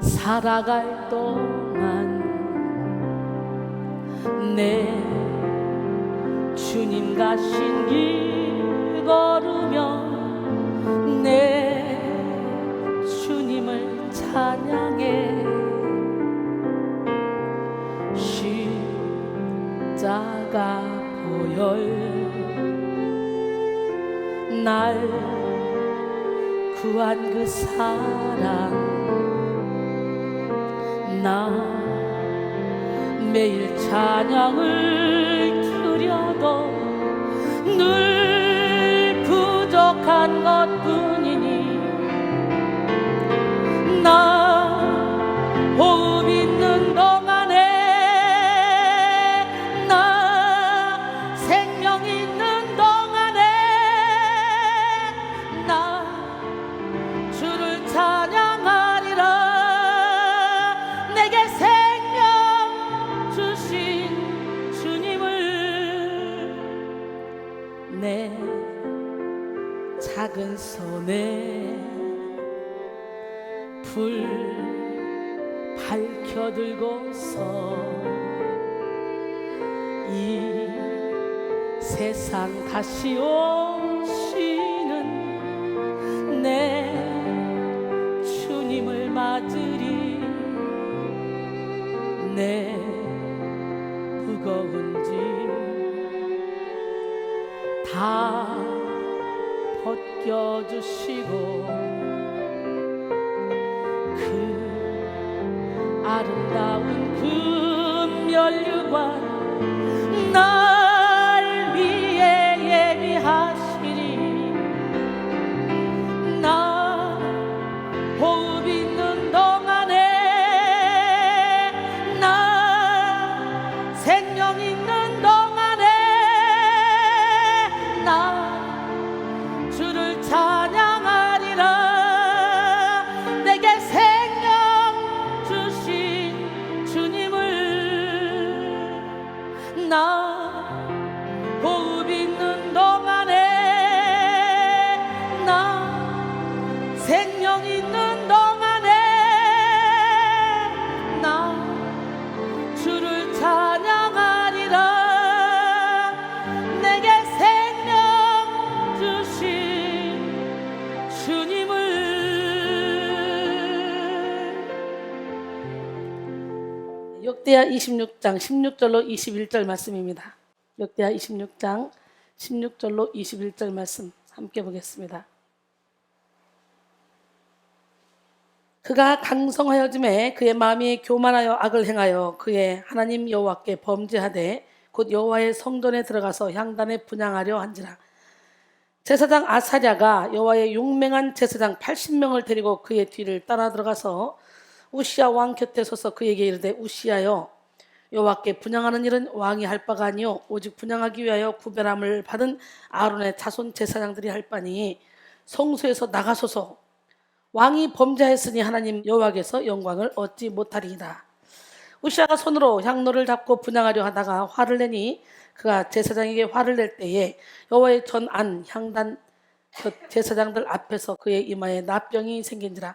살아갈 동안 내 주님 가신 길 걸으며 내 주님을 찬양해. 십자가 보혈 날 구한 그 사랑 나 매일 찬양을 드려도 늘 부족한 것뿐이니 나 호흡 있는 동안에 나 생명 있는 동안에 나 주를 찬양하리라. 내게 생명 주신 주님을 내 작은 손에 불 밝혀들고서 이 세상 다시 오시는 내 주님을 맞으리. 내 무거운 짐 다 벗겨주시고 그 아름다운 금면류관 날 위해 예비하시리. 나 호흡 있는 동안에 나 생명 있는 동안에 나 주를 찬양하리라. 내게 생명 주신 주님을 나 호흡 있는 동안에 나 생명 있는 동안에 나 주를 찬양하리라. 내게 생명 주신 주님을. 역대하 26장 16절로 21절 말씀입니다. 역대하 26장 16절로 21절 말씀 함께 보겠습니다. 그가 강성하여짐에 그의 마음이 교만하여 악을 행하여 그의 하나님 여호와께 범죄하되 곧 여호와의 성전에 들어가서 향단에 분향하려 한지라. 제사장 아사랴가 여호와의 용맹한 제사장 80명을 데리고 그의 뒤를 따라 들어가서 우시야 왕 곁에 서서 그에게 이르되 우시야여 여호와께 분향하는 일은 왕이 할 바가 아니요 오직 분향하기 위하여 구별함을 받은 아론의 자손 제사장들이 할 바니 성소에서 나가소서. 왕이 범죄하였으니 하나님 여호와께서 영광을 얻지 못하리이다. 우시야가 손으로 향로를 잡고 분향하려 하다가 화를 내니 그가 제사장에게 화를 낼 때에 여호와의 전 안 향단 제사장들 앞에서 그의 이마에 나병이 생긴지라.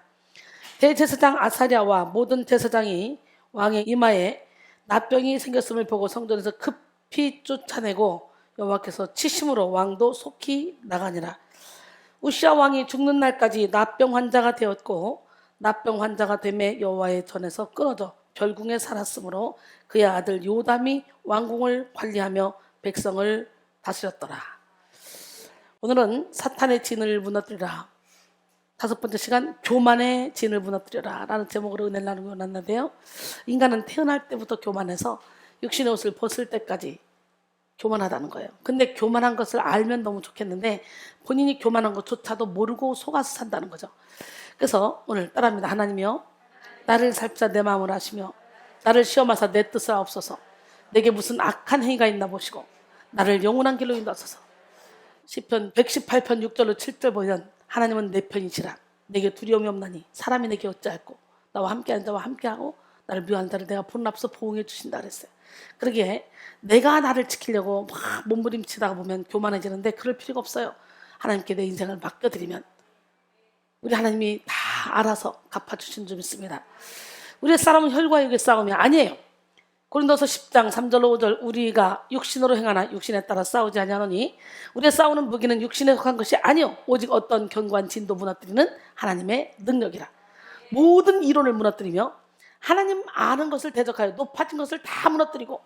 대제사장 아사랴와 모든 제사장이 왕의 이마에 나병이 생겼음을 보고 성전에서 급히 쫓아내고 여호와께서 치심으로 왕도 속히 나가니라. 우시야 왕이 죽는 날까지 나병 환자가 되었고 나병 환자가 되매 여호와의 전에서 끊어져 별궁에 살았으므로 그의 아들 요담이 왕궁을 관리하며 백성을 다스렸더라. 오늘은 사탄의 진을 무너뜨리라. 5번째 시간 교만의 진을 무너뜨려라 라는 제목으로 은혜를 나누고 났는데요. 인간은 태어날 때부터 교만해서 육신의 옷을 벗을 때까지 교만하다는 거예요. 근데 교만한 것을 알면 너무 좋겠는데 본인이 교만한 것조차도 모르고 속아서 산다는 거죠. 그래서 오늘 따라합니다. 하나님이여 나를 살피사 내 마음을 아시며 나를 시험하사 내 뜻을 아옵소서. 내게 무슨 악한 행위가 있나 보시고 나를 영원한 길로 인도하소서. 시편 118편 6절로 7절 보면 하나님은 내 편이시라. 내게 두려움이 없나니 사람이 내게 어찌할꼬. 나와 함께하는 자와 함께하고 나를 미워하는 자를 내가 보는 앞서 보응해 주신다 그랬어요. 그러기에 내가 나를 지키려고 막 몸부림치다가 보면 교만해지는데 그럴 필요가 없어요. 하나님께 내 인생을 맡겨드리면 우리 하나님이 다 다 알아서 갚아주신 줄 믿습니다. 우리의 싸움은 혈과 육의 싸움이 아니에요. 고린도서 10장 3절 5절 우리가 육신으로 행하나 육신에 따라 싸우지 아니하노니 우리의 싸우는 무기는 육신에 속한 것이 아니요 오직 어떤 견고한 진도 무너뜨리는 하나님의 능력이라. 모든 이론을 무너뜨리며 하나님 아는 것을 대적하여 높아진 것을 다 무너뜨리고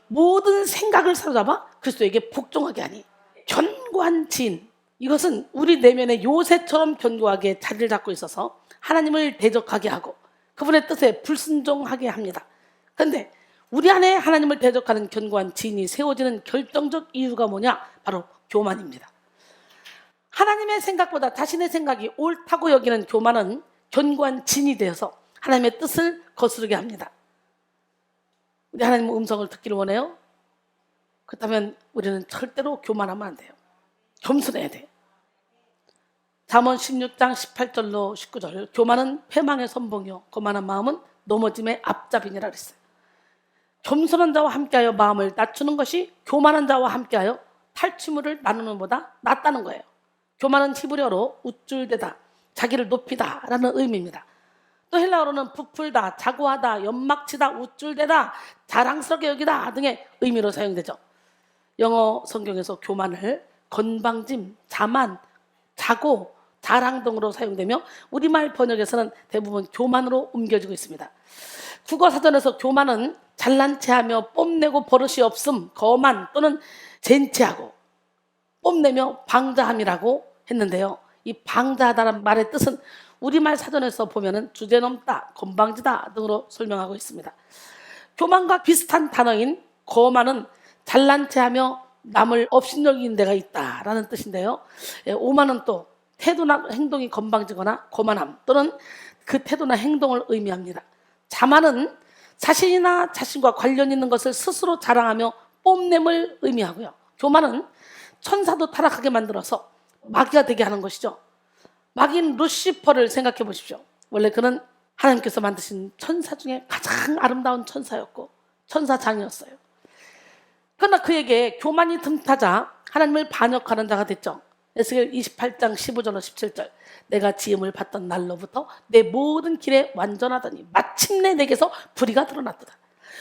모든 생각을 사로잡아 그리스도에게 복종하게 하니 견고한 진, 이것은 우리 내면에 요새처럼 견고하게 자리를 잡고 있어서 하나님을 대적하게 하고 그분의 뜻에 불순종하게 합니다. 그런데 우리 안에 하나님을 대적하는 견고한 진이 세워지는 결정적 이유가 뭐냐? 바로 교만입니다. 하나님의 생각보다 자신의 생각이 옳다고 여기는 교만은 견고한 진이 되어서 하나님의 뜻을 거스르게 합니다. 우리 하나님의 음성을 듣기를 원해요? 그렇다면 우리는 절대로 교만하면 안 돼요. 겸손해야 돼요. 잠언 16장 18절로 19절 교만은 패망의 선봉이요 거만한 마음은 넘어짐의 앞잡이니라 그랬어요. 겸손한 자와 함께하여 마음을 낮추는 것이 교만한 자와 함께하여 탈취물을 나누는 것보다 낫다는 거예요. 교만은 히브리어로 우쭐대다, 자기를 높이다 라는 의미입니다. 또 헬라어로는 부풀다, 자고하다, 연막치다, 우쭐대다, 자랑스럽게 여기다 등의 의미로 사용되죠. 영어 성경에서 교만을 건방짐, 자만, 자고, 자랑 등으로 사용되며 우리말 번역에서는 대부분 교만으로 옮겨지고 있습니다. 국어사전에서 교만은 잘난 체하며 뽐내고 버릇이 없음, 거만 또는 젠체하고 뽐내며 방자함이라고 했는데요. 이 방자하다는 말의 뜻은 우리말 사전에서 보면은 주제넘다, 건방지다 등으로 설명하고 있습니다. 교만과 비슷한 단어인 거만은 잘난 체하며 남을 업신여기는 데가 있다라는 뜻인데요. 오만은 또 태도나 행동이 건방지거나 거만함 또는 그 태도나 행동을 의미합니다. 자만은 자신이나 자신과 관련 있는 것을 스스로 자랑하며 뽐냄을 의미하고요. 교만은 천사도 타락하게 만들어서 마귀가 되게 하는 것이죠. 마귀인 루시퍼를 생각해 보십시오. 원래 그는 하나님께서 만드신 천사 중에 가장 아름다운 천사였고 천사장이었어요. 그러나 그에게 교만이 틈타자 하나님을 반역하는 자가 됐죠. 에스겔 28장 15절로 17절 내가 지음을 받던 날로부터 내 모든 길에 완전하더니 마침내 내게서 불의가 드러났도다.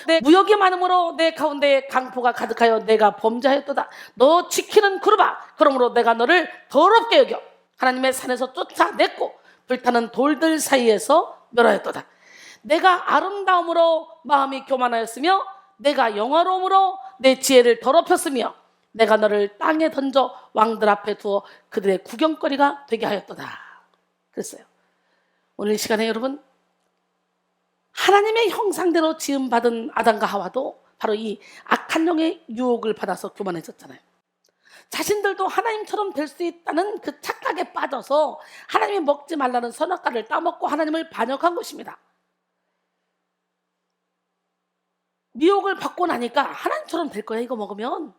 내 무역이 많음으로 내 가운데에 강포가 가득하여 내가 범죄하였도다. 너 지키는 그루바 그러므로 내가 너를 더럽게 여겨 하나님의 산에서 쫓아냈고 불타는 돌들 사이에서 멸하였도다. 내가 아름다움으로 마음이 교만하였으며 내가 영화로움으로 내 지혜를 더럽혔으며 내가 너를 땅에 던져 왕들 앞에 두어 그들의 구경거리가 되게 하였도다. 그랬어요. 오늘 이 시간에 여러분 하나님의 형상대로 지음받은 아담과 하와도 바로 이 악한 영의 유혹을 받아서 교만해졌잖아요. 자신들도 하나님처럼 될 수 있다는 그 착각에 빠져서 하나님이 먹지 말라는 선악과를 따먹고 하나님을 반역한 것입니다. 미혹을 받고 나니까 하나님처럼 될 거야 이거 먹으면.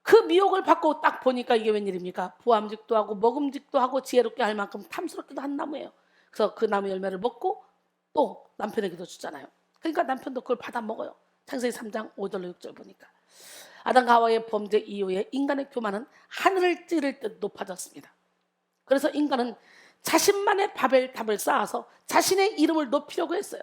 그 미혹을 받고 딱 보니까 이게 웬일입니까? 부함직도 하고 먹음직도 하고 지혜롭게 할 만큼 탐스럽기도 한 나무예요. 그래서 그 나무 열매를 먹고 또 남편에게도 주잖아요. 그러니까 남편도 그걸 받아 먹어요. 창세기 3장 5절로 6절 보니까 아담과 하와의 범죄 이후에 인간의 교만은 하늘을 찌를 듯 높아졌습니다. 그래서 인간은 자신만의 바벨탑을 쌓아서 자신의 이름을 높이려고 했어요.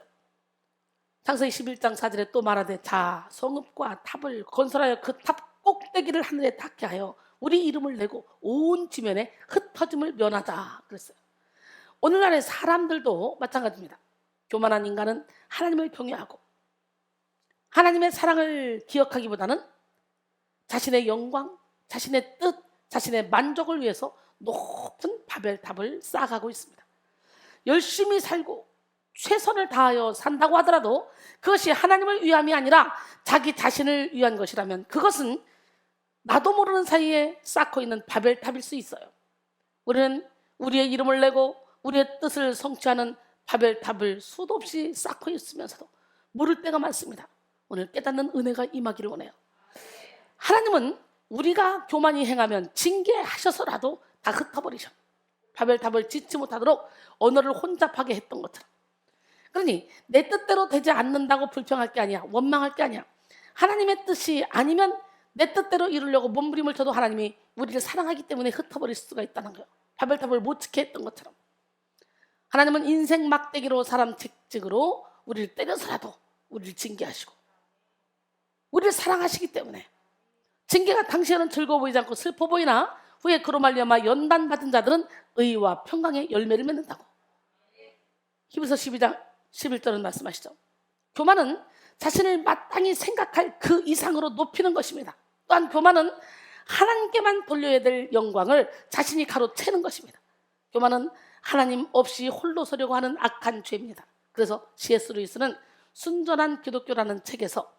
창세기 11장 4절에 또 말하되 자 성읍과 탑을 건설하여 그 탑 꼭대기를 하늘에 닿게 하여 우리 이름을 내고 온 지면에 흩어짐을 면하자 그랬어요. 오늘날의 사람들도 마찬가지입니다. 교만한 인간은 하나님을 경외하고 하나님의 사랑을 기억하기보다는 자신의 영광, 자신의 뜻, 자신의 만족을 위해서 높은 바벨탑을 쌓아가고 있습니다. 열심히 살고 최선을 다하여 산다고 하더라도 그것이 하나님을 위함이 아니라 자기 자신을 위한 것이라면 그것은 나도 모르는 사이에 쌓고 있는 바벨탑일 수 있어요. 우리는 우리의 이름을 내고 우리의 뜻을 성취하는 바벨탑을 수도 없이 쌓고 있으면서도 모를 때가 많습니다. 오늘 깨닫는 은혜가 임하기를 원해요. 하나님은 우리가 교만히 행하면 징계하셔서라도 다 흩어버리셔. 바벨탑을 짓지 못하도록 언어를 혼잡하게 했던 것처럼. 그러니 내 뜻대로 되지 않는다고 불평할 게 아니야. 원망할 게 아니야. 하나님의 뜻이 아니면 내 뜻대로 이루려고 몸부림을 쳐도 하나님이 우리를 사랑하기 때문에 흩어버릴 수가 있다는 거예요. 바벨탑을 못 지게 했던 것처럼. 하나님은 인생 막대기로 사람 채찍으로 우리를 때려서라도 우리를 징계하시고 우리를 사랑하시기 때문에 징계가 당시에는 즐거워 보이지 않고 슬퍼 보이나 후에 그로 말미암아 연단받은 자들은 의와 평강의 열매를 맺는다고 히브리서 12장 11절은 말씀하시죠. 교만은 자신을 마땅히 생각할 그 이상으로 높이는 것입니다. 또한 교만은 하나님께만 돌려야 될 영광을 자신이 가로채는 것입니다. 교만은 하나님 없이 홀로 서려고 하는 악한 죄입니다. 그래서 C.S. 루이스는 순전한 기독교라는 책에서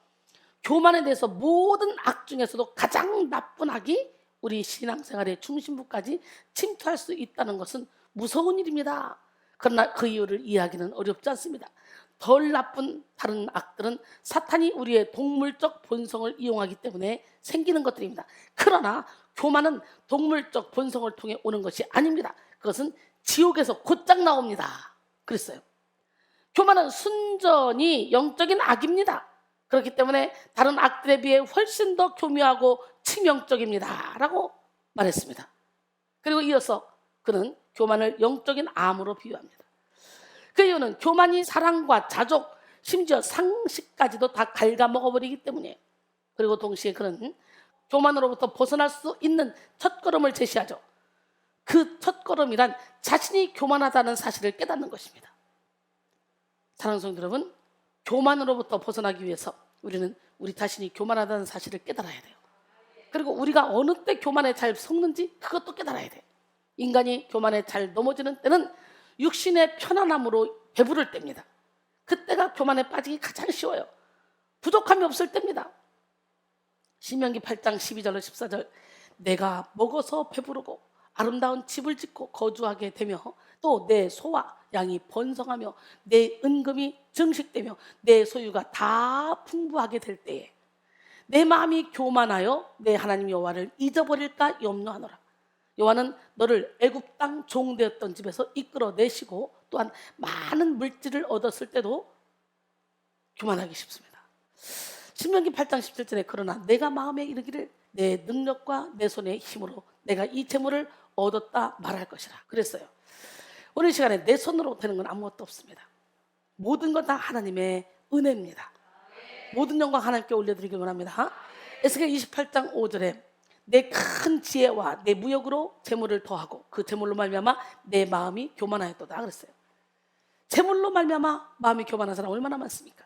교만에 대해서 모든 악 중에서도 가장 나쁜 악이 우리 신앙생활의 중심부까지 침투할 수 있다는 것은 무서운 일입니다. 그러나 그 이유를 이해하기는 어렵지 않습니다. 덜 나쁜 다른 악들은 사탄이 우리의 동물적 본성을 이용하기 때문에 생기는 것들입니다. 그러나 교만은 동물적 본성을 통해 오는 것이 아닙니다. 그것은 지옥에서 곧장 나옵니다. 그랬어요. 교만은 순전히 영적인 악입니다. 그렇기 때문에 다른 악들에 비해 훨씬 더 교묘하고 치명적입니다 라고 말했습니다. 그리고 이어서 그는 교만을 영적인 암으로 비유합니다. 그 이유는 교만이 사랑과 자족, 심지어 상식까지도 다 갉아먹어버리기 때문이에요. 그리고 동시에 그는 교만으로부터 벗어날 수 있는 첫걸음을 제시하죠. 그 첫걸음이란 자신이 교만하다는 사실을 깨닫는 것입니다. 사랑하는 성도 여러분, 교만으로부터 벗어나기 위해서 우리는 우리 자신이 교만하다는 사실을 깨달아야 돼요. 그리고 우리가 어느 때 교만에 잘 속는지 그것도 깨달아야 돼요. 인간이 교만에 잘 넘어지는 때는 육신의 편안함으로 배부를 때입니다. 그때가 교만에 빠지기 가장 쉬워요. 부족함이 없을 때입니다. 신명기 8장 12절로 14절 내가 먹어서 배부르고 아름다운 집을 짓고 거주하게 되며 또 내 소와 양이 번성하며 내 은금이 증식되며 내 소유가 다 풍부하게 될 때에 내 마음이 교만하여 내 하나님 여호와를 잊어버릴까 염려하노라. 여호와는 너를 애굽 땅 종되었던 집에서 이끌어내시고 또한 많은 물질을 얻었을 때도 교만하기 쉽습니다. 신명기 8장 17절에 그러나 내가 마음에 이르기를 내 능력과 내 손의 힘으로 내가 이 재물을 얻었다 말할 것이라 그랬어요. 오늘 시간에 내 손으로 되는 건 아무것도 없습니다. 모든 건 다 하나님의 은혜입니다. 모든 영광 하나님께 올려드리길 원합니다. 에스겔 28장 5절에 내 큰 지혜와 내 무역으로 재물을 더하고 그 재물로 말미암아 내 마음이 교만하였도다 그랬어요. 재물로 말미암아 마음이 교만한 사람 얼마나 많습니까?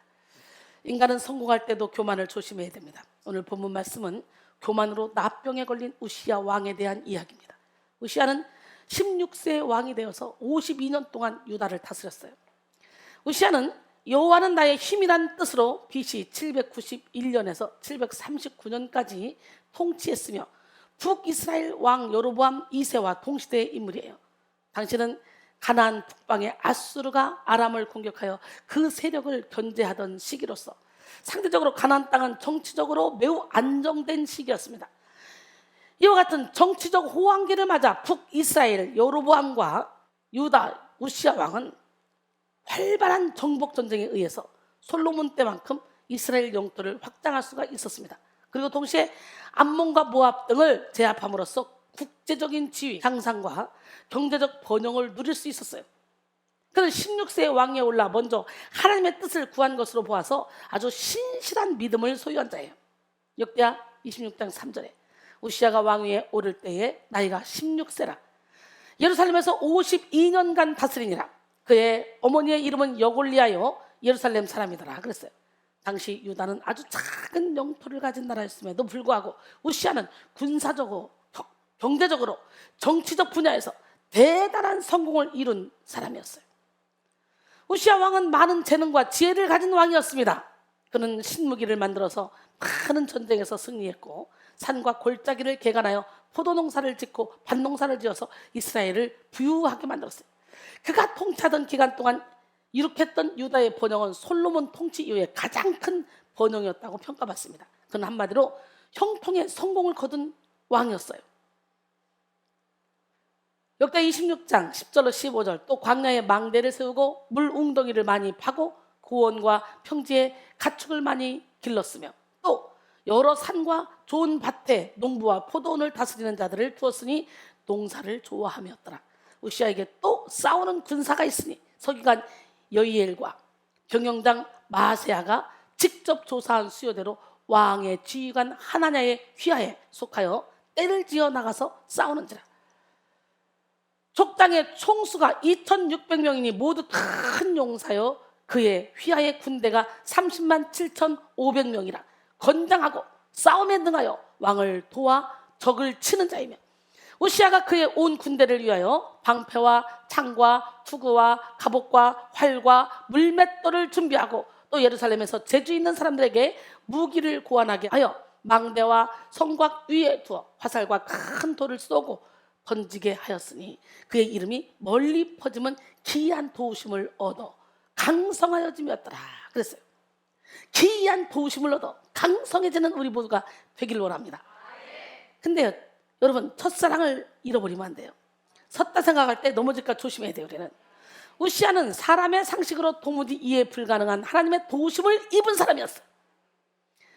인간은 성공할 때도 교만을 조심해야 됩니다. 오늘 본문 말씀은 교만으로 나병에 걸린 우시야 왕에 대한 이야기입니다. 우시야는 16세 왕이 되어서 52년 동안 유다를 다스렸어요. 우시야는 여호와는 나의 힘이란 뜻으로 BC 791년에서 739년까지 통치했으며 북이스라엘 왕 여로보암 2세와 동시대의 인물이에요. 당시는 가나안 북방의 아수르가 아람을 공격하여 그 세력을 견제하던 시기로서 상대적으로 가나안 땅은 정치적으로 매우 안정된 시기였습니다. 이와 같은 정치적 호황기를 맞아 북이스라엘 여로보암과 유다 우시야 왕은 활발한 정복 전쟁에 의해서 솔로몬 때만큼 이스라엘 영토를 확장할 수가 있었습니다. 그리고 동시에 암몬과 모압 등을 제압함으로써 국제적인 지위, 향상과 경제적 번영을 누릴 수 있었어요. 그는 16세의 왕위에 올라 먼저 하나님의 뜻을 구한 것으로 보아서 아주 신실한 믿음을 소유한 자예요. 역대하 26장 3절에 우시야가 왕위에 오를 때에 나이가 16세라 예루살렘에서 52년간 다스리니라. 그의 어머니의 이름은 여골리하여 예루살렘 사람이더라 그랬어요. 당시 유다는 아주 작은 영토를 가진 나라였음에도 불구하고 우시야는 군사적으로, 경제적으로, 정치적 분야에서 대단한 성공을 이룬 사람이었어요. 우시야 왕은 많은 재능과 지혜를 가진 왕이었습니다. 그는 신무기를 만들어서 많은 전쟁에서 승리했고 산과 골짜기를 개간하여 포도농사를 짓고 밭농사를 지어서 이스라엘을 부유하게 만들었어요. 그가 통치하던 기간 동안 이룩했던 유다의 번영은 솔로몬 통치 이후에 가장 큰 번영이었다고 평가받습니다. 그는 한마디로 형통의 성공을 거둔 왕이었어요. 역대 26장 10절로 15절 또 광야에 망대를 세우고 물 웅덩이를 많이 파고 고원과 평지에 가축을 많이 길렀으며 또 여러 산과 좋은 밭에 농부와 포도원을 다스리는 자들을 두었으니 농사를 좋아함이었더라. 우시아에게 또 싸우는 군사가 있으니 서기관 여이엘과 경영장 마세야가 직접 조사한 수요대로 왕의 지휘관 하나냐의 휘하에 속하여 떼를 지어 나가서 싸우는지라. 족장의 총수가 2600명이니 모두 큰 용사여 그의 휘하의 군대가 30만 7500명이라 건장하고 싸움에 능하여 왕을 도와 적을 치는 자이며 우시아가 그의 온 군대를 위하여 방패와 창과 투구와 갑옷과 활과 물맷돌을 준비하고 또 예루살렘에서 재주 있는 사람들에게 무기를 고안하게 하여 망대와 성곽 위에 두어 화살과 큰 돌을 쏘고 던지게 하였으니 그의 이름이 멀리 퍼지면 기이한 도우심을 얻어 강성하여짐이었더라. 그랬어요. 기이한 도우심을 얻어 강성해지는 우리 모두가 되길 원합니다. 근데요, 여러분, 첫사랑을 잃어버리면 안 돼요. 섰다 생각할 때 넘어질까 조심해야 돼요. 우리는 우시아는 사람의 상식으로 도무지 이해 불가능한 하나님의 도우심을 입은 사람이었어요.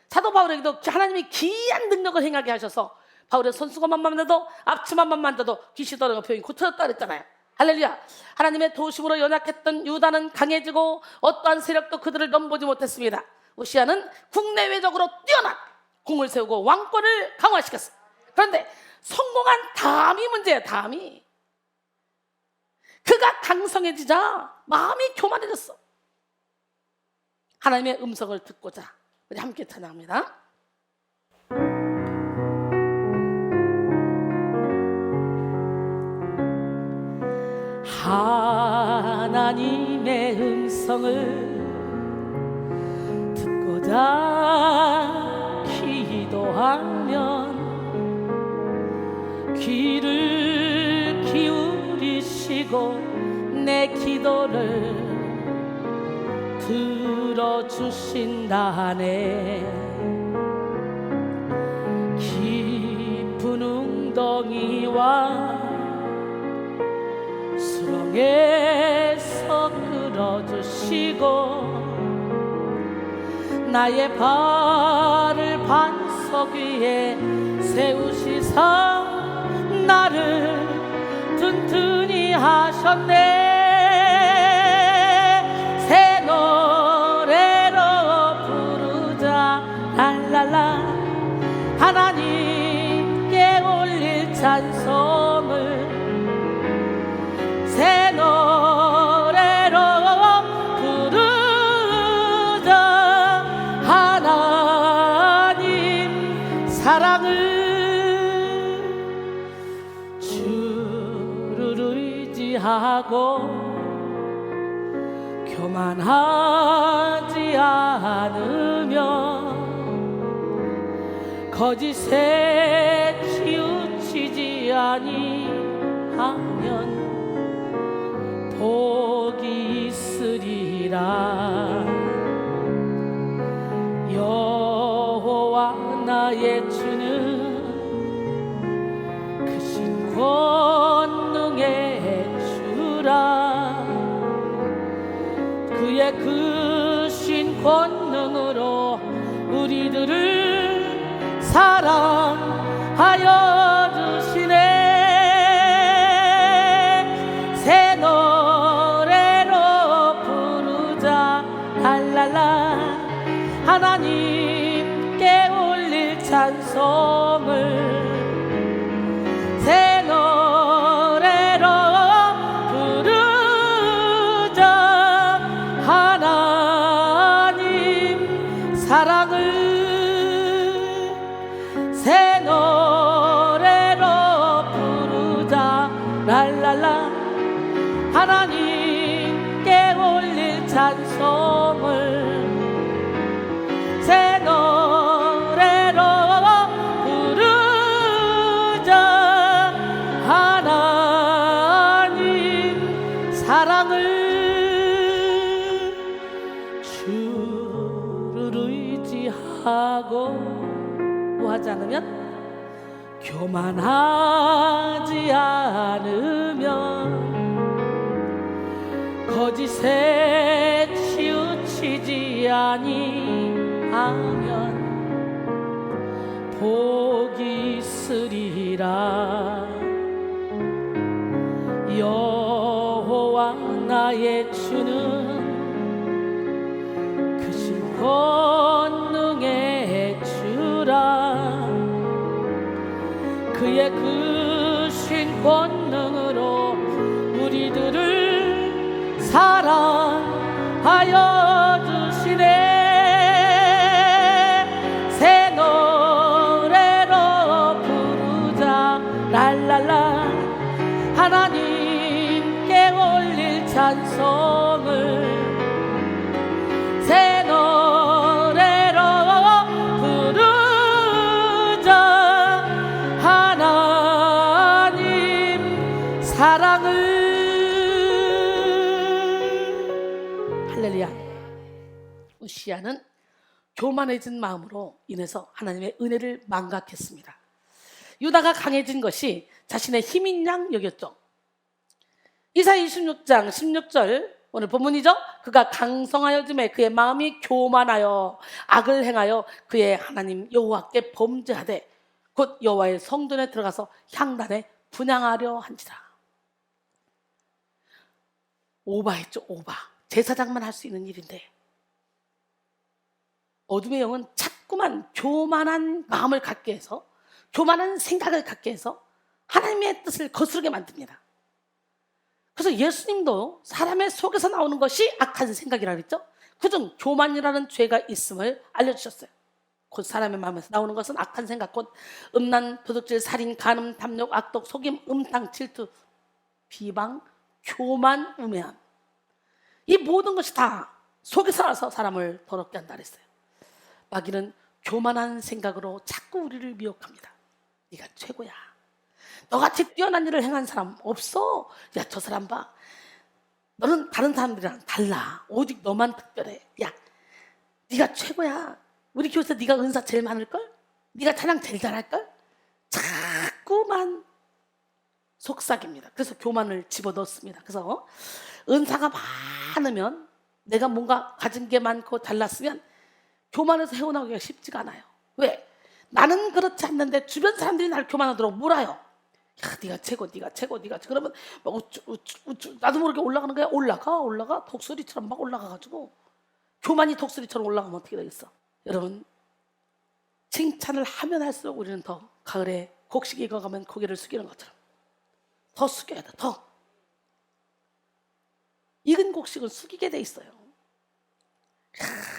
사도 바울에게도 하나님이 기이한 능력을 행하게 하셔서 바울의 손수건만 만져도 앞치마만 만져도 귀신 떠나는 표현이 고쳐졌다 그랬잖아요. 할렐루야. 하나님의 도우심으로 연약했던 유다는 강해지고 어떠한 세력도 그들을 넘보지 못했습니다. 우시아는 국내외적으로 뛰어난 공을 세우고 왕권을 강화시켰어요. 그런데 성공한 다음이 문제예요. 다음이 그가 강성해지자 마음이 교만해졌어. 하나님의 음성을 듣고자 우리 함께 찬양합니다. 하나님의 음성을 듣고자 기도하면 귀를 기울이시고 내 기도를 들어주신다네. 깊은 웅덩이와 수렁에서 끌어주시고 나의 발을 반석 위에 세우시사 나를 튼튼히 하셨네. 새 노래로 부르자 랄랄라. 하나님께 올릴 찬송을 새 노래로 부르자. 하나님 사랑을 주를 의지하고 교만하지 않으며 거짓에 치우치지 아니하면 복이 있으리라. 여호와 나의 주는 크신 권능의 주라. 그의 크신 권능으로 우리들을 사랑하여 주시네. 새 노래로 부르자 랄랄라. 하나님께 올릴 찬송을 새 노래로 부르자. 하나님 사랑을 새 노래로 부르자 랄랄라. 하나님께 올릴 찬송을 새 노래로 부르자. 하나님 사랑을 주를 의지하고 뭐 하지 않으면 교만하지 않으면 거짓에 치우치지 아니하면 복이 있으리라. 그의 크신 권능으로 우리들을 사랑하여 주시네. 새 노래로 부르자 랄랄라. 하나님께 올릴 찬송을 새 노래로 부르자. 하나님 사랑을. 할렐루야. 우시야는 교만해진 마음으로 인해서 하나님의 은혜를 망각했습니다. 유다가 강해진 것이 자신의 힘인 양 여겼죠. 이사야 26장 16절 오늘 본문이죠. 그가 강성하여짐에 그의 마음이 교만하여 악을 행하여 그의 하나님 여호와께 범죄하되 곧 여호와의 성전에 들어가서 향단에 분향하려 한지라. 오바했죠. 오바. 제사장만 할 수 있는 일인데 어둠의 영은 자꾸만 교만한 마음을 갖게 해서, 교만한 생각을 갖게 해서 하나님의 뜻을 거스르게 만듭니다. 그래서 예수님도 사람의 속에서 나오는 것이 악한 생각이라고 했죠. 그중 교만이라는 죄가 있음을 알려주셨어요. 곧 사람의 마음에서 나오는 것은 악한 생각, 곧 음란, 도둑질, 살인, 간음, 탐욕, 악독, 속임, 음탕, 질투, 비방, 교만, 우매함. 이 모든 것이 다 속에서 나서 사람을 더럽게 한다 그랬어요. 마귀는 교만한 생각으로 자꾸 우리를 미혹합니다. 네가 최고야. 너같이 뛰어난 일을 행한 사람 없어. 야, 저 사람 봐. 너는 다른 사람들이랑 달라. 오직 너만 특별해. 야, 네가 최고야. 우리 교회에서 네가 은사 제일 많을걸? 네가 찬양 제일 잘할걸? 자꾸만 속삭입니다. 그래서 교만을 집어넣습니다. 그래서 은사가 많으면, 내가 뭔가 가진 게 많고 잘났으면 교만에서 헤어나오기가 쉽지가 않아요. 왜? 나는 그렇지 않는데 주변 사람들이 나를 교만하도록 몰아요. 야, 네가 최고, 네가 최고, 네가 최고. 그러면 막 우쭈 나도 모르게 올라가는 거야. 올라가 독수리처럼 막 올라가가지고, 교만이 독수리처럼 올라가면 어떻게 되겠어? 여러분, 칭찬을 하면 할수록 우리는 더, 가을에 곡식이 익어가면 고개를 숙이는 것처럼 더 숙여야 돼. 더 익은 곡식은 숙이게 돼 있어요.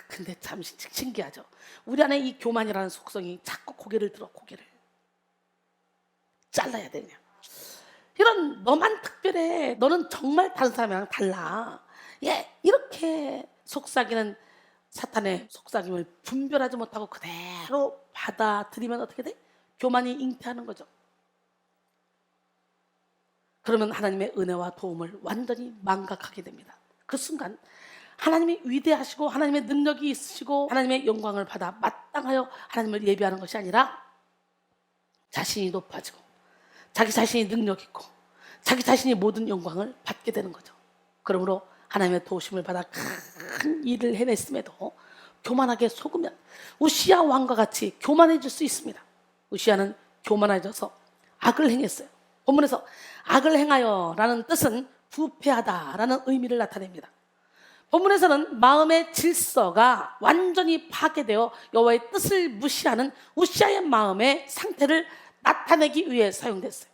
근데 참 신기하죠. 우리 안에 이 교만이라는 속성이 자꾸 고개를 들어. 고개를 잘라야 되냐. 이런 너만 특별해. 너는 정말 다른 사람이랑 달라. 예, 이렇게 속삭이는 사탄의 속삭임을 분별하지 못하고 그대로 받아들이면 어떻게 돼? 교만이 잉태하는 거죠. 그러면 하나님의 은혜와 도움을 완전히 망각하게 됩니다. 그 순간 하나님이 위대하시고 하나님의 능력이 있으시고 하나님의 영광을 받아 마땅하여 하나님을 예배하는 것이 아니라 자신이 높아지고 자기 자신이 능력 있고 자기 자신이 모든 영광을 받게 되는 거죠. 그러므로 하나님의 도우심을 받아 큰 일을 해냈음에도 교만하게 속으면 우시야 왕과 같이 교만해질 수 있습니다. 우시야는 교만해져서 악을 행했어요. 본문에서 악을 행하여 라는 뜻은 부패하다 라는 의미를 나타냅니다. 본문에서는 마음의 질서가 완전히 파괴되어 여호와의 뜻을 무시하는 우시야의 마음의 상태를 나타내기 위해 사용됐어요.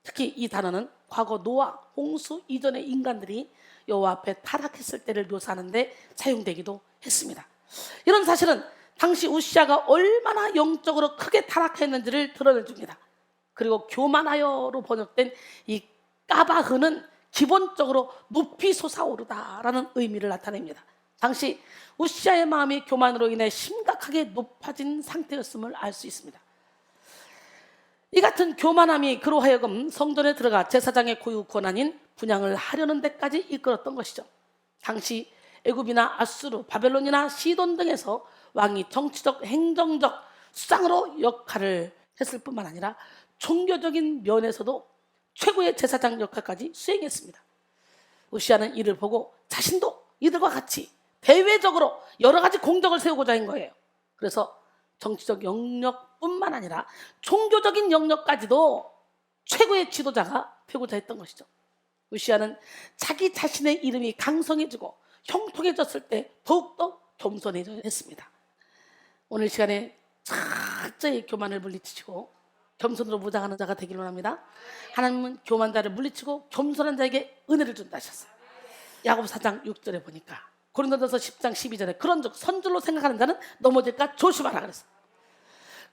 특히 이 단어는 과거 노아, 홍수 이전의 인간들이 여호와 앞에 타락했을 때를 묘사하는 데 사용되기도 했습니다. 이런 사실은 당시 우시야가 얼마나 영적으로 크게 타락했는지를 드러내줍니다. 그리고 교만하여로 번역된 이 까바흐는 기본적으로 높이 솟아오르다라는 의미를 나타냅니다. 당시 우시야의 마음이 교만으로 인해 심각하게 높아진 상태였음을 알 수 있습니다. 이 같은 교만함이 그로 하여금 성전에 들어가 제사장의 고유 권한인 분향을 하려는 데까지 이끌었던 것이죠. 당시 애굽이나 아수르, 바벨론이나 시돈 등에서 왕이 정치적, 행정적 수장으로 역할을 했을 뿐만 아니라 종교적인 면에서도 최고의 제사장 역할까지 수행했습니다. 우시야는 이를 보고 자신도 이들과 같이 대외적으로 여러 가지 공적을 세우고자 한 거예요. 그래서 정치적 영역뿐만 아니라 종교적인 영역까지도 최고의 지도자가 되고자 했던 것이죠. 우시야는 자기 자신의 이름이 강성해지고 형통해졌을 때 더욱더 겸손해졌습니다. 오늘 시간에 철저히 교만을 물리치시고 겸손으로 무장하는 자가 되기를 원합니다. 하나님은 교만한 자를 물리치고 겸손한 자에게 은혜를 준다 하셨어요. 야고보 4장 6절에 보니까, 고린도전서 10장 12절에 그런즉 선줄로 생각하는 자는 넘어질까 조심하라 그랬어요.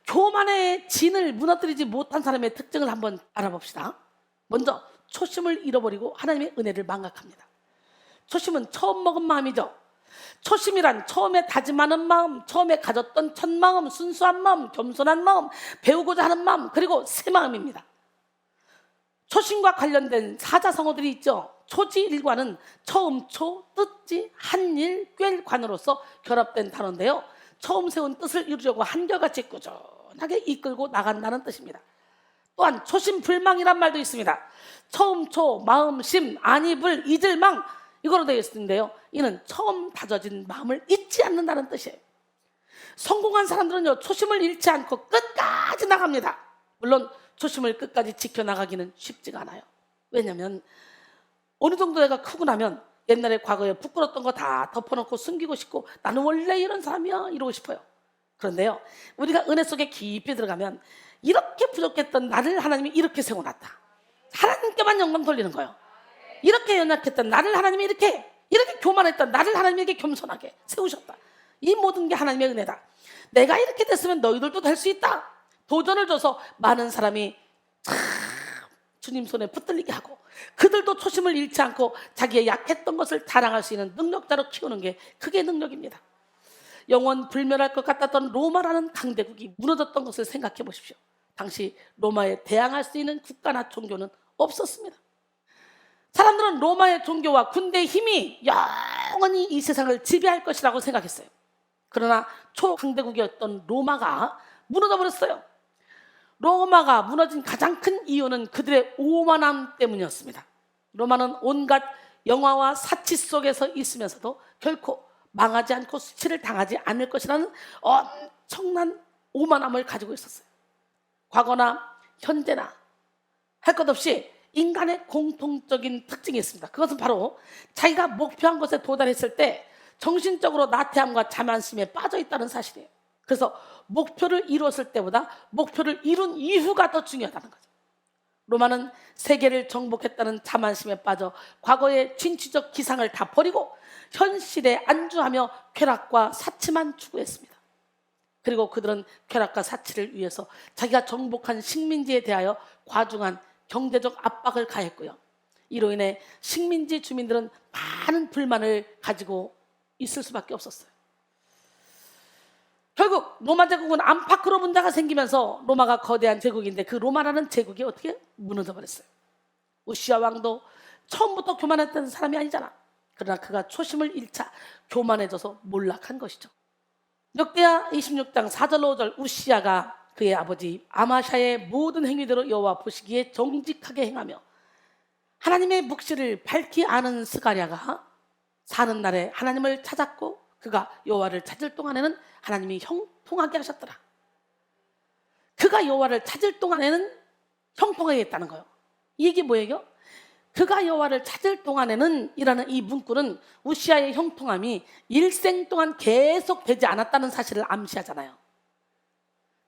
교만의 진을 무너뜨리지 못한 사람의 특징을 한번 알아봅시다. 먼저 초심을 잃어버리고 하나님의 은혜를 망각합니다. 초심은 처음 먹은 마음이죠. 초심이란 처음에 다짐하는 마음, 처음에 가졌던 첫 마음, 순수한 마음, 겸손한 마음, 배우고자 하는 마음, 그리고 새 마음입니다. 초심과 관련된 사자성어들이 있죠. 초지일관은 처음 초, 뜻지, 한일, 꿰관으로서 결합된 단어인데요, 처음 세운 뜻을 이루려고 한결같이 꾸준하게 이끌고 나간다는 뜻입니다. 또한 초심불망이란 말도 있습니다. 처음 초, 마음 심, 안입을 잊을 망, 이거로 되어 있는데요, 이는 처음 다져진 마음을 잊지 않는다는 뜻이에요. 성공한 사람들은요, 초심을 잃지 않고 끝까지 나갑니다. 물론 초심을 끝까지 지켜나가기는 쉽지가 않아요. 왜냐하면 어느 정도 내가 크고 나면 옛날에 과거에 부끄러웠던 거 다 덮어놓고 숨기고 싶고, 나는 원래 이런 사람이야 이러고 싶어요. 그런데요, 우리가 은혜 속에 깊이 들어가면 이렇게 부족했던 나를 하나님이 이렇게 세워놨다, 하나님께만 영광 돌리는 거예요. 이렇게 연약했던 나를 하나님이 이렇게 교만했던 나를 하나님이 이렇게 겸손하게 세우셨다. 이 모든 게 하나님의 은혜다. 내가 이렇게 됐으면 너희들도 될 수 있다. 도전을 줘서 많은 사람이 주님 손에 붙들리게 하고, 그들도 초심을 잃지 않고 자기의 약했던 것을 자랑할 수 있는 능력자로 키우는 게 그게 능력입니다. 영원 불멸할 것 같았던 로마라는 강대국이 무너졌던 것을 생각해 보십시오. 당시 로마에 대항할 수 있는 국가나 종교는 없었습니다. 사람들은 로마의 종교와 군대의 힘이 영원히 이 세상을 지배할 것이라고 생각했어요. 그러나 초강대국이었던 로마가 무너져 버렸어요. 로마가 무너진 가장 큰 이유는 그들의 오만함 때문이었습니다. 로마는 온갖 영화와 사치 속에서 있으면서도 결코 망하지 않고 수치를 당하지 않을 것이라는 엄청난 오만함을 가지고 있었어요. 과거나 현재나 할 것 없이 인간의 공통적인 특징이 있습니다. 그것은 바로 자기가 목표한 것에 도달했을 때 정신적으로 나태함과 자만심에 빠져 있다는 사실이에요. 그래서 목표를 이루었을 때보다 목표를 이룬 이후가 더 중요하다는 거죠. 로마는 세계를 정복했다는 자만심에 빠져 과거의 진취적 기상을 다 버리고 현실에 안주하며 쾌락과 사치만 추구했습니다. 그리고 그들은 쾌락과 사치를 위해서 자기가 정복한 식민지에 대하여 과중한 경제적 압박을 가했고요, 이로 인해 식민지 주민들은 많은 불만을 가지고 있을 수밖에 없었어요. 결국 로마 제국은 안팎으로 문제가 생기면서 로마가 거대한 제국인데, 그 로마라는 제국이 어떻게 무너져 버렸어요. 우시아 왕도 처음부터 교만했던 사람이 아니잖아. 그러나 그가 초심을 잃자 교만해져서 몰락한 것이죠. 역대하 26장 4절 5절, 우시아가 그의 아버지 아마샤의 모든 행위대로 여호와 보시기에 정직하게 행하며 하나님의 묵시를 밝히 아는 스가랴가 사는 날에 하나님을 찾았고, 그가 여호와를 찾을 동안에는 하나님이 형통하게 하셨더라. 그가 여호와를 찾을 동안에는 형통하게 했다는 거예요. 이 얘기 뭐예요? 그가 여호와를 찾을 동안에는 이라는 이 문구는 우시아의 형통함이 일생 동안 계속 되지 않았다는 사실을 암시하잖아요.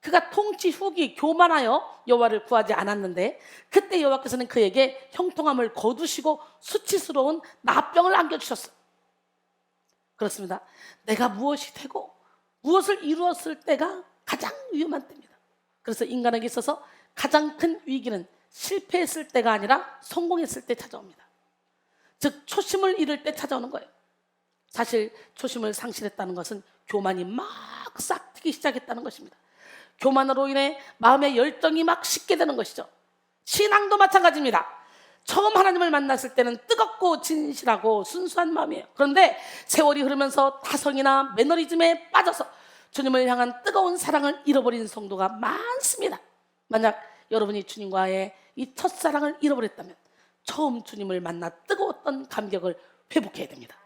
그가 통치 후기 교만하여 여호와를 구하지 않았는데, 그때 여호와께서는 그에게 형통함을 거두시고 수치스러운 나병을 안겨주셨어요. 그렇습니다. 내가 무엇이 되고 무엇을 이루었을 때가 가장 위험한 때입니다. 그래서 인간에게 있어서 가장 큰 위기는 실패했을 때가 아니라 성공했을 때 찾아옵니다. 즉 초심을 잃을 때 찾아오는 거예요. 사실 초심을 상실했다는 것은 교만이 막 싹트기 시작했다는 것입니다. 교만으로 인해 마음의 열정이 막 식게 되는 것이죠. 신앙도 마찬가지입니다. 처음 하나님을 만났을 때는 뜨겁고 진실하고 순수한 마음이에요. 그런데 세월이 흐르면서 타성이나 매너리즘에 빠져서 주님을 향한 뜨거운 사랑을 잃어버린 성도가 많습니다. 만약 여러분이 주님과의 이 첫사랑을 잃어버렸다면 처음 주님을 만나 뜨거웠던 감격을 회복해야 됩니다.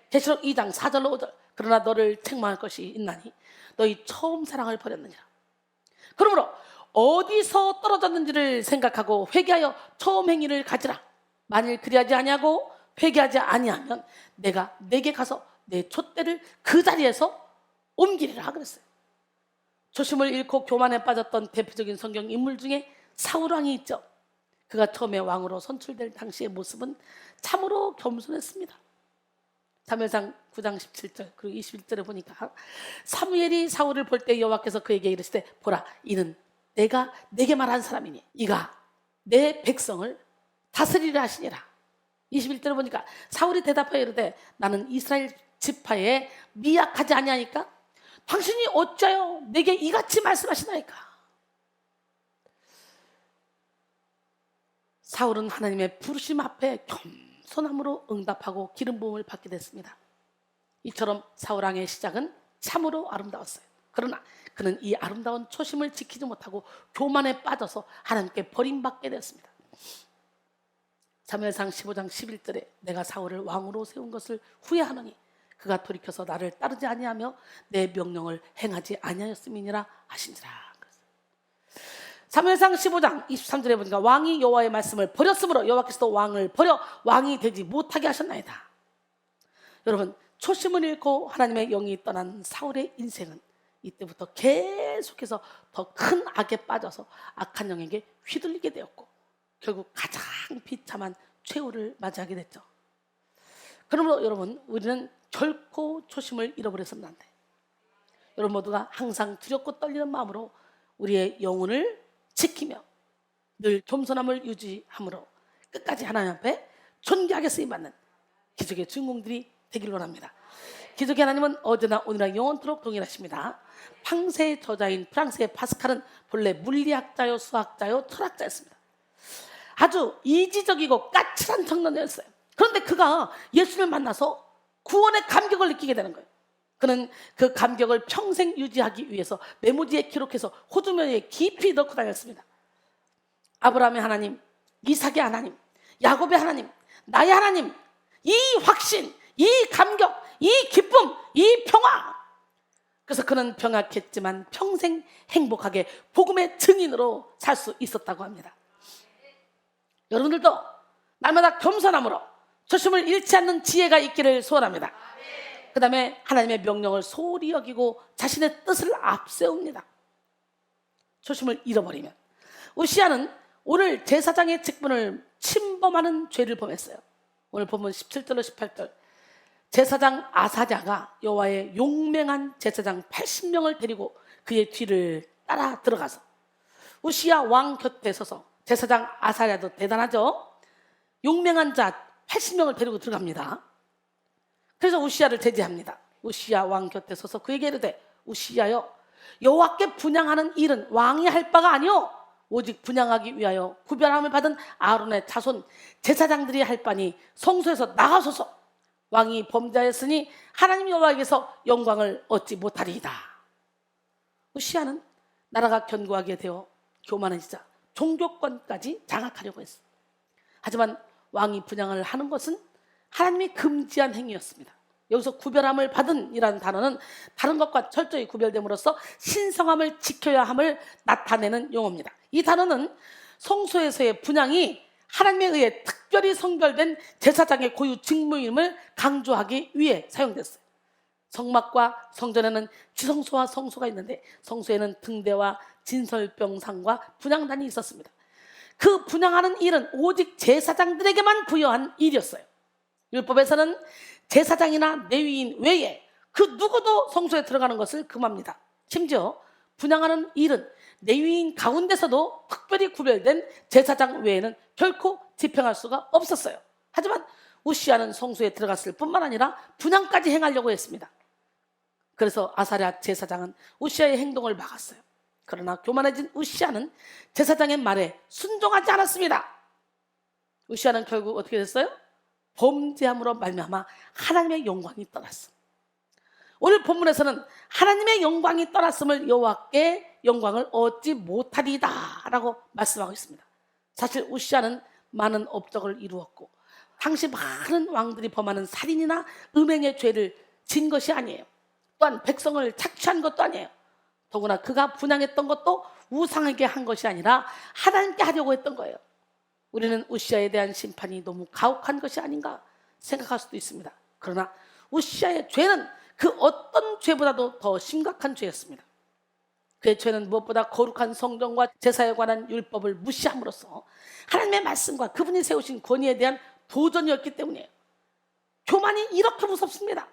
계시록 2장 4절로 5절, 그러나 너를 책망할 것이 있나니 너희 처음 사랑을 버렸느니라. 그러므로 어디서 떨어졌는지를 생각하고 회개하여 처음 행위를 가지라. 만일 그리하지 아니하고 회개하지 아니하면 내가 내게 가서 내 촛대를 그 자리에서 옮기리라 그랬어요. 초심을 잃고 교만에 빠졌던 대표적인 성경 인물 중에 사울 왕이 있죠. 그가 처음에 왕으로 선출될 당시의 모습은 참으로 겸손했습니다. 사무엘상 9장 17절 그리고 21절에 보니까 사무엘이 사울을 볼 때 여호와께서 그에게 이르시되 보라 이는 내가 내게 말한 사람이니 이가 내 백성을 다스리라 하시니라. 21절에 보니까 사울이 대답하여 이르되 나는 이스라엘 지파에 미약하지 아니하니까 당신이 어찌하여 내게 이같이 말씀하시나이까. 사울은 하나님의 부르심 앞에 겸손함으로 응답하고 기름 부음을 받게 됐습니다. 이처럼 사울 왕의 시작은 참으로 아름다웠어요. 그러나 그는 이 아름다운 초심을 지키지 못하고 교만에 빠져서 하나님께 버림받게 되었습니다. 사무엘상 15장 11절에 내가 사울을 왕으로 세운 것을 후회하노니 그가 돌이켜서 나를 따르지 아니하며 내 명령을 행하지 아니하였음이니라 하신지라. 사무엘상 15장 23절에 보니까 왕이 여호와의 말씀을 버렸으므로 여호와께서도 왕을 버려 왕이 되지 못하게 하셨나이다. 여러분, 초심을 잃고 하나님의 영이 떠난 사울의 인생은 이때부터 계속해서 더 큰 악에 빠져서 악한 영에게 휘둘리게 되었고 결국 가장 비참한 최후를 맞이하게 됐죠. 그러므로 여러분, 우리는 결코 초심을 잃어버려서는 안 돼. 여러분 모두가 항상 두렵고 떨리는 마음으로 우리의 영혼을 지키며 늘 겸손함을 유지함으로 끝까지 하나님 앞에 존귀하게 쓰임받는 기적의 주인공들이 되길 원합니다. 기적의 하나님은 어제나 오늘나 영원토록 동일하십니다. 팡세의 저자인 프랑스의 파스칼은 본래 물리학자요 수학자요 철학자였습니다. 아주 이지적이고 까칠한 청년이었어요. 그런데 그가 예수를 만나서 구원의 감격을 느끼게 되는 거예요. 그는 그 감격을 평생 유지하기 위해서 메모지에 기록해서 호두면에 깊이 넣고 다녔습니다. 아브라함의 하나님, 이삭의 하나님, 야곱의 하나님, 나의 하나님, 이 확신, 이 감격, 이 기쁨, 이 평화. 그래서 그는 병약했지만 평생 행복하게 복음의 증인으로 살 수 있었다고 합니다. 여러분들도 날마다 겸손함으로 초심을 잃지 않는 지혜가 있기를 소원합니다. 그 다음에 하나님의 명령을 소홀히 여기고 자신의 뜻을 앞세웁니다. 초심을 잃어버리면 우시아는 오늘 제사장의 직분을 침범하는 죄를 범했어요. 오늘 본문 17절로 18절 제사장 아사랴가 여호와의 용맹한 제사장 80명을 데리고 그의 뒤를 따라 들어가서 우시아 왕 곁에 서서 제사장 아사랴도 대단하죠. 용맹한 자 80명을 데리고 들어갑니다. 그래서 우시아를 제지합니다. 우시아 왕 곁에 서서 그에게 이르되 우시아여 여호와께 분향하는 일은 왕이 할 바가 아니오 오직 분향하기 위하여 구별함을 받은 아론의 자손 제사장들이 할 바니 성소에서 나가소서. 왕이 범죄하였으니 하나님 여호와에게서 영광을 얻지 못하리이다. 우시아는 나라가 견고하게 되어 교만해지자 종교권까지 장악하려고 했어. 하지만 왕이 분향을 하는 것은 하나님이 금지한 행위였습니다. 여기서 구별함을 받은 이라는 단어는 다른 것과 철저히 구별됨으로써 신성함을 지켜야 함을 나타내는 용어입니다. 이 단어는 성소에서의 분향이 하나님에 의해 특별히 성별된 제사장의 고유 직무임을 강조하기 위해 사용됐어요. 성막과 성전에는 지성소와 성소가 있는데 성소에는 등대와 진설병상과 분향단이 있었습니다. 그 분향하는 일은 오직 제사장들에게만 부여한 일이었어요. 율법에서는 제사장이나 레위인 외에 그 누구도 성소에 들어가는 것을 금합니다. 심지어 분향하는 일은 레위인 가운데서도 특별히 구별된 제사장 외에는 결코 집행할 수가 없었어요. 하지만 우시아는 성소에 들어갔을 뿐만 아니라 분향까지 행하려고 했습니다. 그래서 아사랴 제사장은 우시아의 행동을 막았어요. 그러나 교만해진 우시아는 제사장의 말에 순종하지 않았습니다. 우시아는 결국 어떻게 됐어요? 범죄함으로 말미암아 하나님의 영광이 떠났어. 오늘 본문에서는 하나님의 영광이 떠났음을 여호와께 영광을 얻지 못하리이다 라고 말씀하고 있습니다. 사실 우시아는 많은 업적을 이루었고 당시 많은 왕들이 범하는 살인이나 음행의 죄를 진 것이 아니에요. 또한 백성을 착취한 것도 아니에요. 더구나 그가 분향했던 것도 우상에게 한 것이 아니라 하나님께 하려고 했던 거예요. 우리는 우시아에 대한 심판이 너무 가혹한 것이 아닌가 생각할 수도 있습니다. 그러나 우시아의 죄는 그 어떤 죄보다도 더 심각한 죄였습니다. 그의 죄는 무엇보다 거룩한 성전과 제사에 관한 율법을 무시함으로써 하나님의 말씀과 그분이 세우신 권위에 대한 도전이었기 때문이에요. 교만이 이렇게 무섭습니다.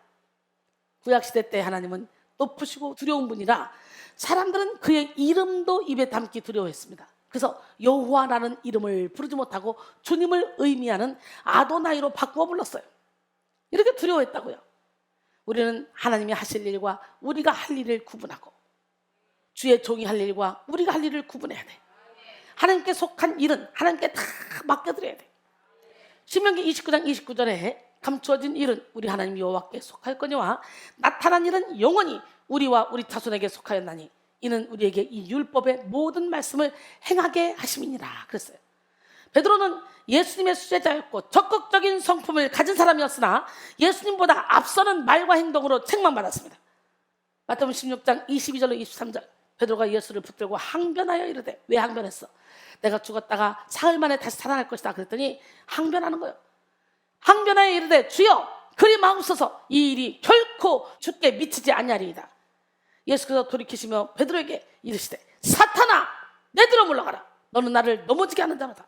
구약시대 때 하나님은 높으시고 두려운 분이라 사람들은 그의 이름도 입에 담기 두려워했습니다. 그래서 여호와라는 이름을 부르지 못하고 주님을 의미하는 아도나이로 바꾸어 불렀어요. 이렇게 두려워했다고요. 우리는 하나님이 하실 일과 우리가 할 일을 구분하고 주의 종이 할 일과 우리가 할 일을 구분해야 돼. 하나님께 속한 일은 하나님께 다 맡겨드려야 돼. 신명기 29장 29절에 감추어진 일은 우리 하나님 여호와께 속하였거니와 나타난 일은 영원히 우리와 우리 자손에게 속하였나니 이는 우리에게 이 율법의 모든 말씀을 행하게 하심이니라 그랬어요. 베드로는 예수님의 수제자였고 적극적인 성품을 가진 사람이었으나 예수님보다 앞서는 말과 행동으로 책망받았습니다. 마태복음 16장 22절로 23절 베드로가 예수를 붙들고 항변하여 이르되 왜 항변했어? 내가 죽었다가 사흘 만에 다시 살아날 것이다 그랬더니 항변하는 거예요. 항변하여 이르되 주여 그리 마옵소서 이 일이 결코 주께 미치지 아니하리이다. 예수께서 돌이키시며 베드로에게 이르시되 사탄아 내뒤로 물러가라. 너는 나를 넘어지게 하는 자로다.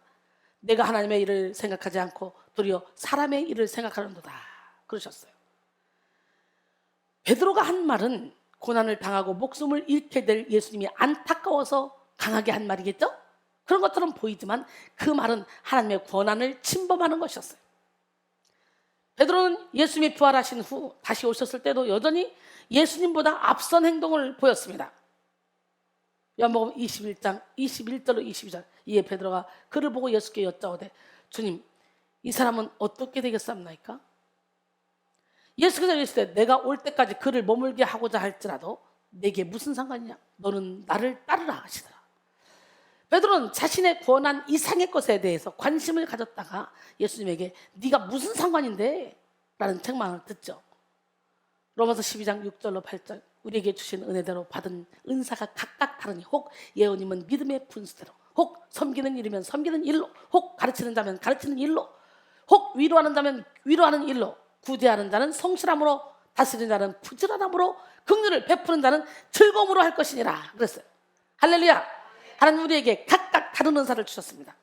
내가 하나님의 일을 생각하지 않고 도리어 사람의 일을 생각하는도다 그러셨어요. 베드로가 한 말은 고난을 당하고 목숨을 잃게 될 예수님이 안타까워서 강하게 한 말이겠죠? 그런 것처럼 보이지만 그 말은 하나님의 권한을 침범하는 것이었어요. 베드로는 예수님이 부활하신 후 다시 오셨을 때도 여전히 예수님보다 앞선 행동을 보였습니다. 요한복음 21장 21절로 22절 이에 베드로가 그를 보고 예수께 여짜오되 주님 이 사람은 어떻게 되겠사옵나이까? 예수께서 이르시되 내가 올 때까지 그를 머물게 하고자 할지라도 내게 무슨 상관이냐? 너는 나를 따르라 하시더라. 베드로는 자신의 권한 이상의 것에 대해서 관심을 가졌다가 예수님에게 네가 무슨 상관인데? 라는 책망을 듣죠. 로마서 12장 6절로 8절 우리에게 주신 은혜대로 받은 은사가 각각 다르니 혹 예언임은 믿음의 분수대로 혹 섬기는 일이면 섬기는 일로 혹 가르치는 자면 가르치는 일로 혹 위로하는 자면 위로하는 일로 구제하는 자는 성실함으로 다스리는 자는 부지런함으로 긍휼을 베푸는 자는 즐거움으로 할 것이니라 그랬어요. 할렐루야. 하나님 우리에게 각각 다른 은사를 주셨습니다.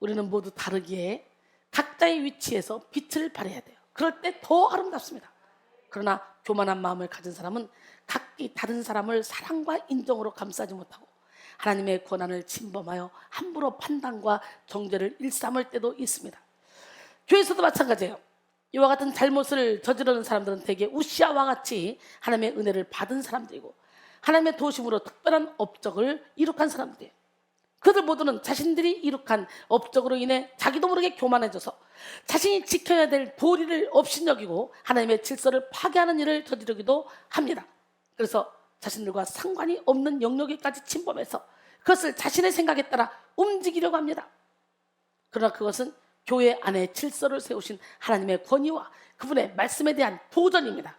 우리는 모두 다르기에 각자의 위치에서 빛을 발해야 돼요. 그럴 때 더 아름답습니다. 그러나 교만한 마음을 가진 사람은 각기 다른 사람을 사랑과 인정으로 감싸지 못하고 하나님의 권한을 침범하여 함부로 판단과 정죄를 일삼을 때도 있습니다. 교회에서도 마찬가지예요. 이와 같은 잘못을 저지르는 사람들은 대개 우시아와 같이 하나님의 은혜를 받은 사람들이고 하나님의 도우심으로 특별한 업적을 이룩한 사람들이에요. 그들 모두는 자신들이 이룩한 업적으로 인해 자기도 모르게 교만해져서 자신이 지켜야 될 도리를 업신여기고 하나님의 질서를 파괴하는 일을 저지르기도 합니다. 그래서 자신들과 상관이 없는 영역에까지 침범해서 그것을 자신의 생각에 따라 움직이려고 합니다. 그러나 그것은 교회 안에 질서를 세우신 하나님의 권위와 그분의 말씀에 대한 도전입니다.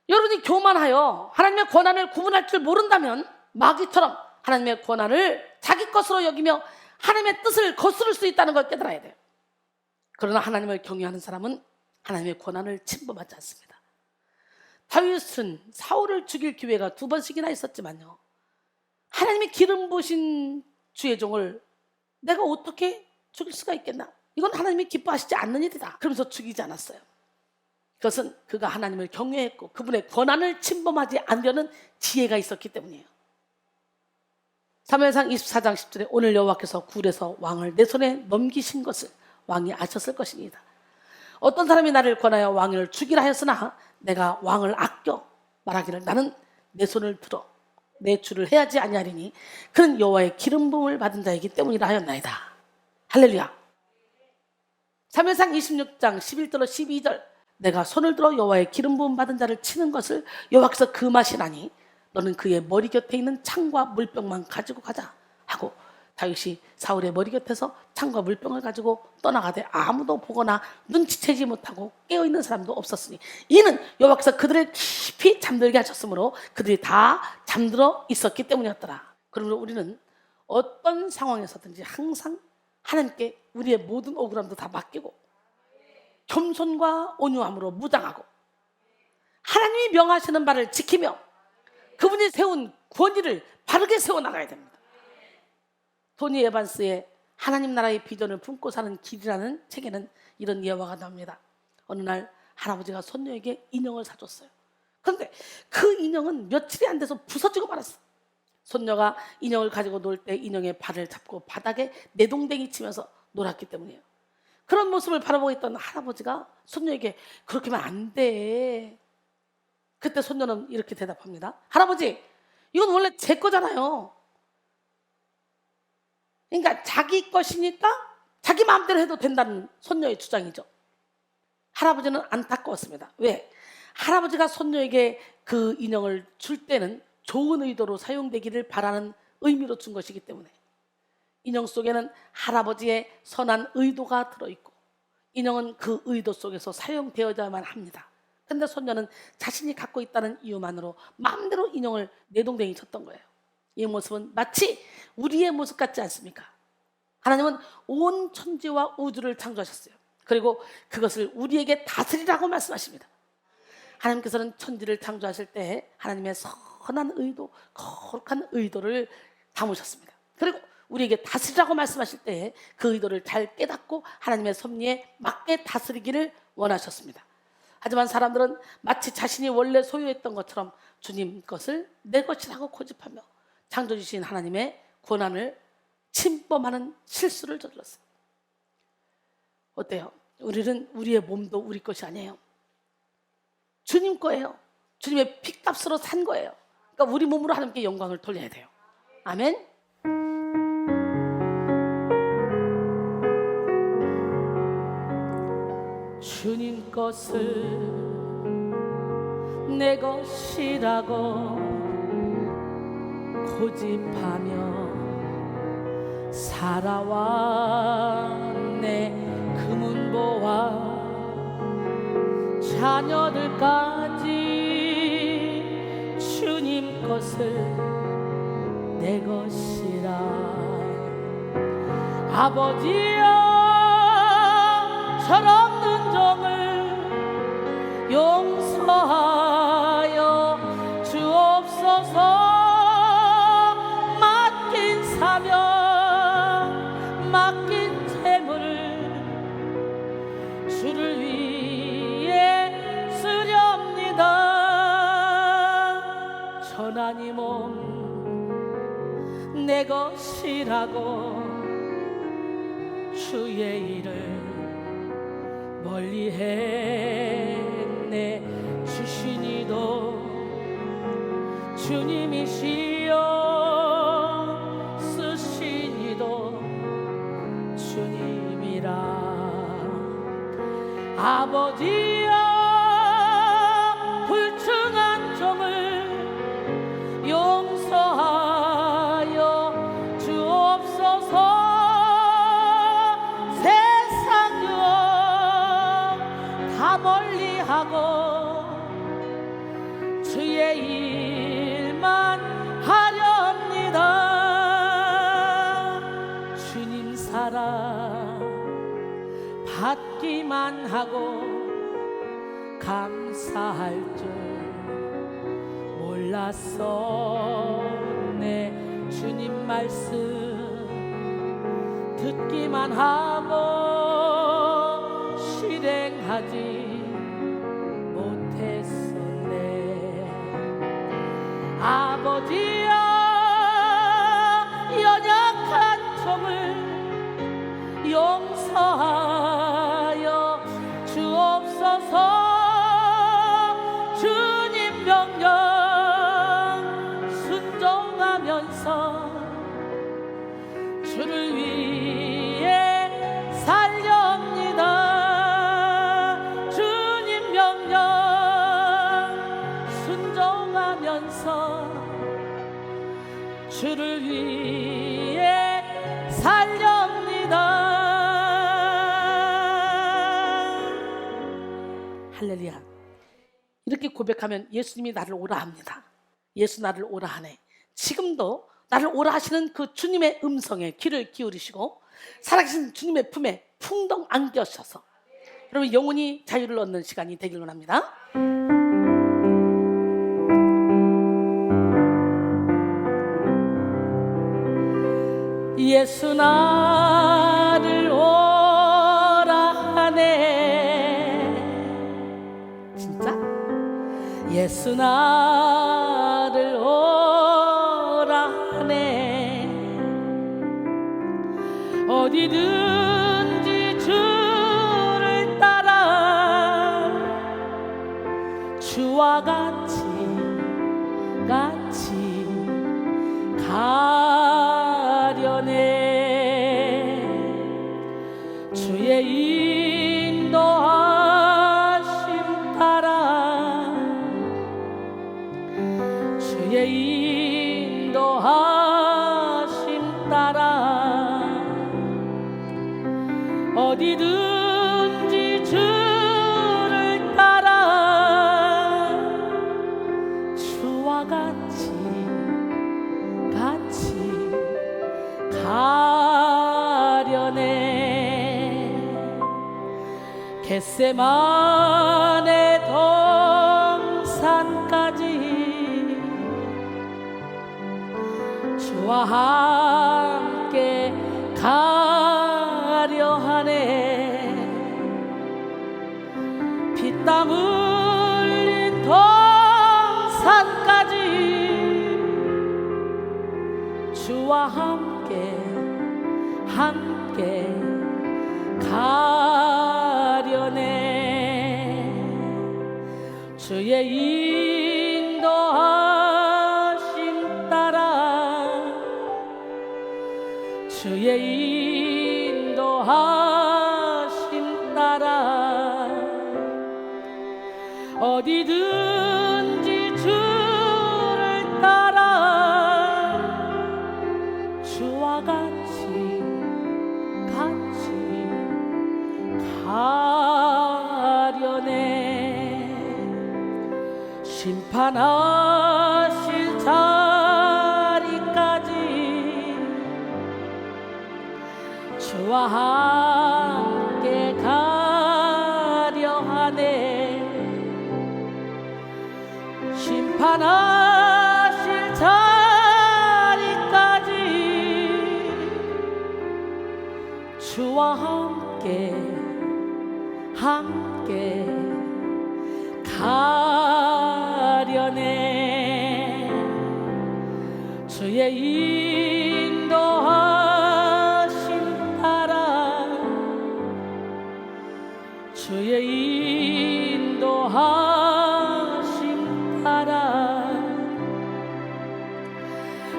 여러분이 교만하여 하나님의 권한을 구분할 줄 모른다면 마귀처럼 하나님의 권한을 자기 것으로 여기며 하나님의 뜻을 거스를 수 있다는 걸 깨달아야 돼요. 그러나 하나님을 경외하는 사람은 하나님의 권한을 침범하지 않습니다. 다윗은 사울을 죽일 기회가 2번씩이나 있었지만요, 하나님이 기름 부으신 주의 종을 내가 어떻게 죽일 수가 있겠나? 이건 하나님이 기뻐하시지 않는 일이다. 그러면서 죽이지 않았어요. 그것은 그가 하나님을 경외했고 그분의 권한을 침범하지 않으려는 지혜가 있었기 때문이에요. 사무엘상 24장 10절에 오늘 여호와께서 굴에서 왕을 내 손에 넘기신 것을 왕이 아셨을 것입니다. 어떤 사람이 나를 권하여 왕을 죽이라 하였으나 내가 왕을 아껴 말하기를 나는 내 손을 들어 내 주를 해야지 아니하리니 그는 여호와의 기름 부음을 받은 자이기 때문이라 하였나이다. 할렐루야. 사무엘상 26장 11절로 12절 내가 손을 들어 여호와의 기름 부음 받은 자를 치는 것을 여호와께서 금하시나니 너는 그의 머리 곁에 있는 창과 물병만 가지고 가자 하고 다윗이 사울의 머리 곁에서 창과 물병을 가지고 떠나가되 아무도 보거나 눈치채지 못하고 깨어있는 사람도 없었으니 이는 여호와께서 그들을 깊이 잠들게 하셨으므로 그들이 다 잠들어 있었기 때문이었더라. 그러므로 우리는 어떤 상황에서든지 항상 하나님께 우리의 모든 억울함도 다 맡기고 겸손과 온유함으로 무장하고 하나님이 명하시는 바를 지키며 그분이 세운 권위를 바르게 세워나가야 됩니다. 토니 에반스의 하나님 나라의 비전을 품고 사는 길이라는 책에는 이런 예화가 나옵니다. 어느 날 할아버지가 손녀에게 인형을 사줬어요. 그런데 그 인형은 며칠이 안 돼서 부서지고 말았어. 손녀가 인형을 가지고 놀 때 인형의 발을 잡고 바닥에 내동댕이 치면서 놀았기 때문이에요. 그런 모습을 바라보고 있던 할아버지가 손녀에게 그렇게 하면 안 돼. 그때 손녀는 이렇게 대답합니다. 할아버지, 이건 원래 제 거잖아요. 그러니까 자기 것이니까 자기 마음대로 해도 된다는 손녀의 주장이죠. 할아버지는 안타까웠습니다. 왜? 할아버지가 손녀에게 그 인형을 줄 때는 좋은 의도로 사용되기를 바라는 의미로 준 것이기 때문에 인형 속에는 할아버지의 선한 의도가 들어있고 인형은 그 의도 속에서 사용되어야만 합니다. 그런데 손녀는 자신이 갖고 있다는 이유만으로 마음대로 인형을 내동댕이 쳤던 거예요. 이 모습은 마치 우리의 모습 같지 않습니까? 하나님은 온 천지와 우주를 창조하셨어요. 그리고 그것을 우리에게 다스리라고 말씀하십니다. 하나님께서는 천지를 창조하실 때 하나님의 선한 의도, 거룩한 의도를 담으셨습니다. 그리고 우리에게 다스리라고 말씀하실 때 그 의도를 잘 깨닫고 하나님의 섭리에 맞게 다스리기를 원하셨습니다. 하지만 사람들은 마치 자신이 원래 소유했던 것처럼 주님 것을 내 것이라고 고집하며 창조주신 하나님의 권한을 침범하는 실수를 저질렀어요. 어때요? 우리는 우리의 몸도 우리 것이 아니에요. 주님 거예요. 주님의 피값으로 산 거예요. 그러니까 우리 몸으로 하나님께 영광을 돌려야 돼요. 아멘. 주님 것을 내 것이라고 고집하며 살아왔네. 금은보화 자녀들까지 주님 것을 내 것이라. 아버지여, 철없는 종을 용서하여 주옵소서. 맡긴 사명, 맡긴 재물을 주를 위해 쓰렵니다. 천하니 몸 내 것이라고 주의 일을 멀리 했네. 주신 이도 주님이시여 쓰신 이도 주님이라. 아버지여, 불충한 종을 용서하여 주옵소서. 멀리하고 주의 일만 하렵니다. 주님 사랑 받기만 하고 감사할 줄 몰랐었네. 주님 말씀 듣기만 하고 실행하지 아버지여, 연약한 종을 용서하여 주옵소서. 주님 명령 순종하면서 주를 위해 살렵니다. 주님 명령 순종하면서 주를 위해 살렵니다. 할렐루야. 이렇게 고백하면 예수님이 나를 오라 합니다. 예수 나를 오라 하네. 지금도 나를 오라 하시는 그 주님의 음성에 귀를 기울이시고 살아계신 주님의 품에 풍덩 안겨셔서 여러분 영혼이 자유를 얻는 시간이 되길 원합니다. 예수 나를 오라 하네. 진짜? 예수 나를 오라 하네. 어디든지 주를 따라 주와 같이 가려네. 주의 인도하심 따라 주의 인도하심 따라 어디든지 주를 따라 주와 같이 가려네. 겟세마네 동산까지 주와 함께 가려 하네. 피땀 흘린 동산까지 주와 함께 가려네. 주의 인도하심 따라 주의 인도하심 따라 어디든지 주를 따라 주와 같이 가려네. 심판하실 자리까지 주와 함께 가려 하네. 심판하실 자리까지 주와 함께 가려네. 주의 인도하심 따라 주의 인도하심 따라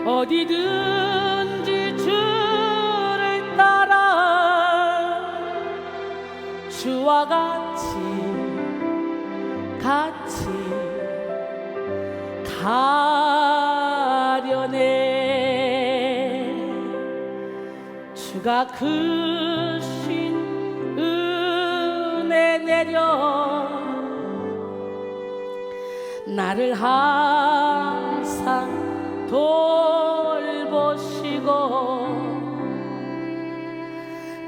어디든지 주를 따라 주와 같이 가려네. 주가 크신 은혜 내려 나를 항상 돌보시고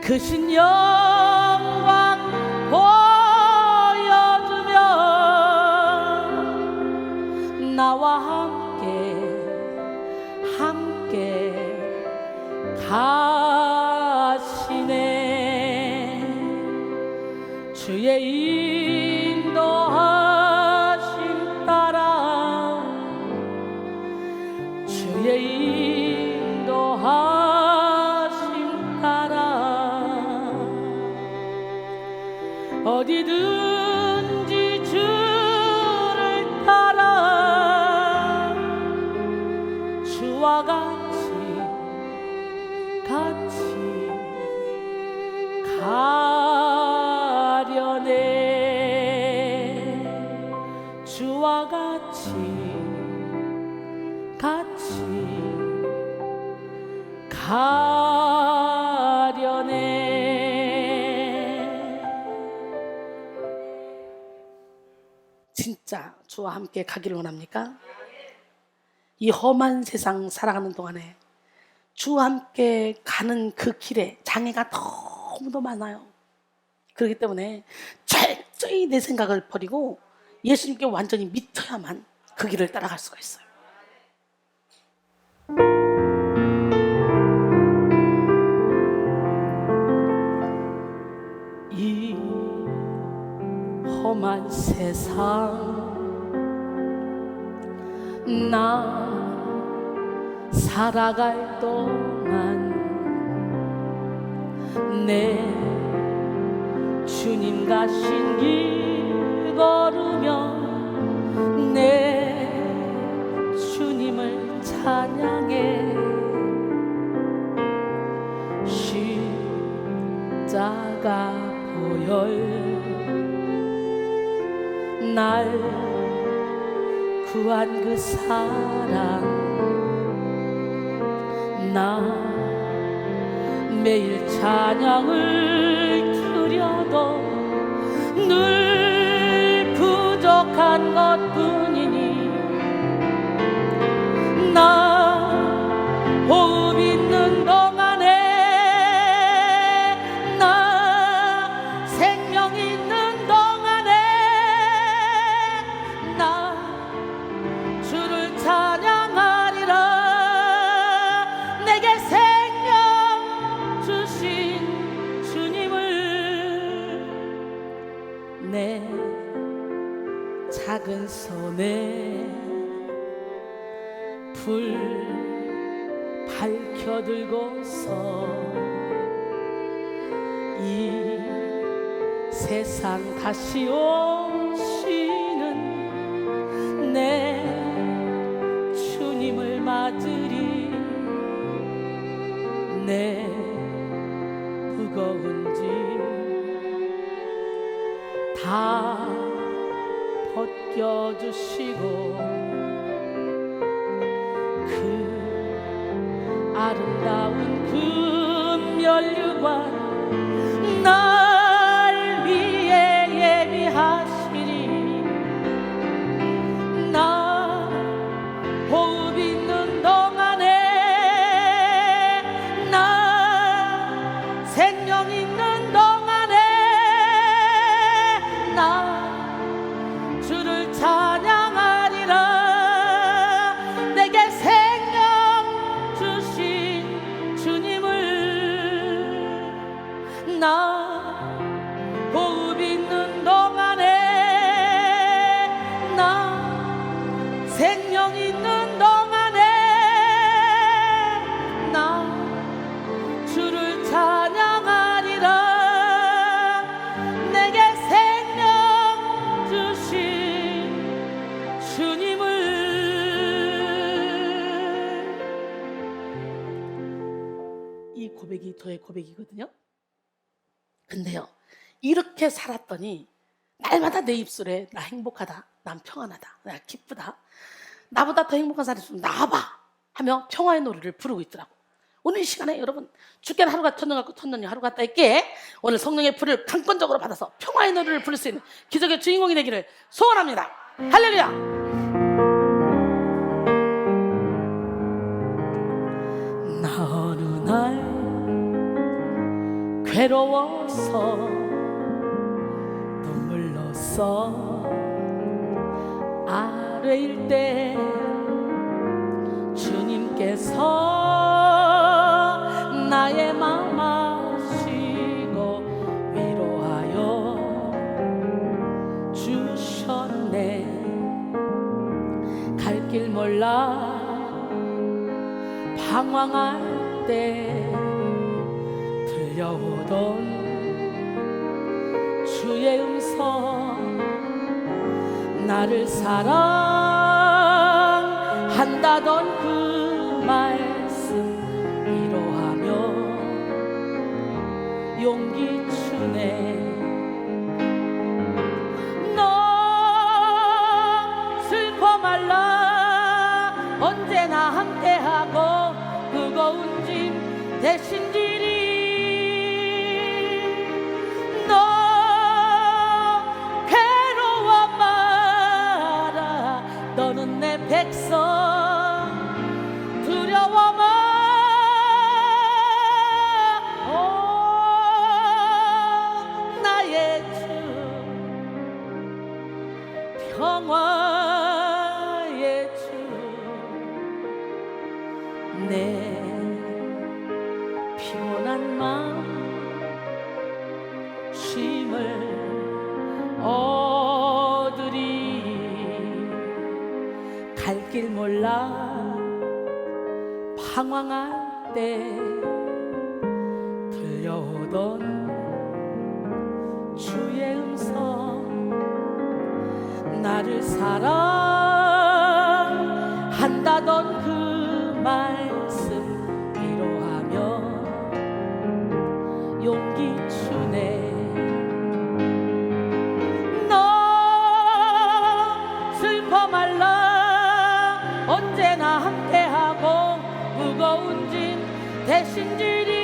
크신 영광 보여주며 나와 함께 가시네. 주의 인도하심 따라 주의 인도하심 따라 어디든지 주를 따라 주와 같이 가려네. 주와 같이 가려네. 진짜 주와 함께 가기를 원합니까? 이 험한 세상 살아가는 동안에 주와 함께 가는 그 길에 장애가 너무도 많아요. 그렇기 때문에 철저히 내 생각을 버리고 예수님께 완전히 믿어야만 그 길을 따라갈 수가 있어요. 험한 세상 나 살아갈 동안 내 주님 가신 길 걸으며 내 주님을 찬양해 십자가 보혈 날 구한 그 사랑 나 매일 찬양을 드려도 늘 부족한 것뿐이니 나 호흡 있는 동안에 나 생명 있는 동안에 나 주를 찬양하리라 내게 생명 주신 주님을 내 작은 손에 불 밝혀들고서 이 세상 다시 오시는 내 주님을 맞으리 내 무거운 짐 다 벗겨주시고 그 아름다운 금면류관 날 위해 예비하시리 나 호흡 있는 동안에 나 생명 있는 동안에 나 주를 찬양하리라 내게 생명 주신 주님을 나 호흡 있는 동안에 나 생명 있는 동안에 나 주를 찬양하리라 내게 생명 주신 주님을 이 고백이 저의 고백이거든요. 근데요 이렇게 살았더니 날마다 내 입술에 나 행복하다 난 평안하다 나 기쁘다 나보다 더 행복한 사람이 있으면 나와봐 하며 평화의 노래를 부르고 있더라고. 오늘 이 시간에 여러분 주께는 하루가 천년 같고 천년이 하루 같다 있기에 오늘 성령의 불을 강권적으로 받아서 평화의 노래를 부를 수 있는 기적의 주인공이 되기를 소원합니다. 할렐루야. 나 어느 날 괴로워서 눈물 넣었어 아뢰일 때 주님께서 나의 맘 아시고 위로하여 주셨네. 갈 길 몰라 방황할 때 들려오던 주의 음성 나를 사랑한다던 그 말씀 위로하며 용기 주네. 너 슬퍼 말라 언제나 함께하고 무거운 짐 대신 지리. 너 괴로워 마라 너는 내 백성 두려워 마. 나의 주 평화의 주 내 피곤한 마음 쉼을 길 몰라 방황할 때 들려오던 주의 음성, 나를 사랑한다던 그 말씀 위로하며 용기 주네. 너 슬퍼 말라 언제나 함께하고 무거운 짐 대신 지리.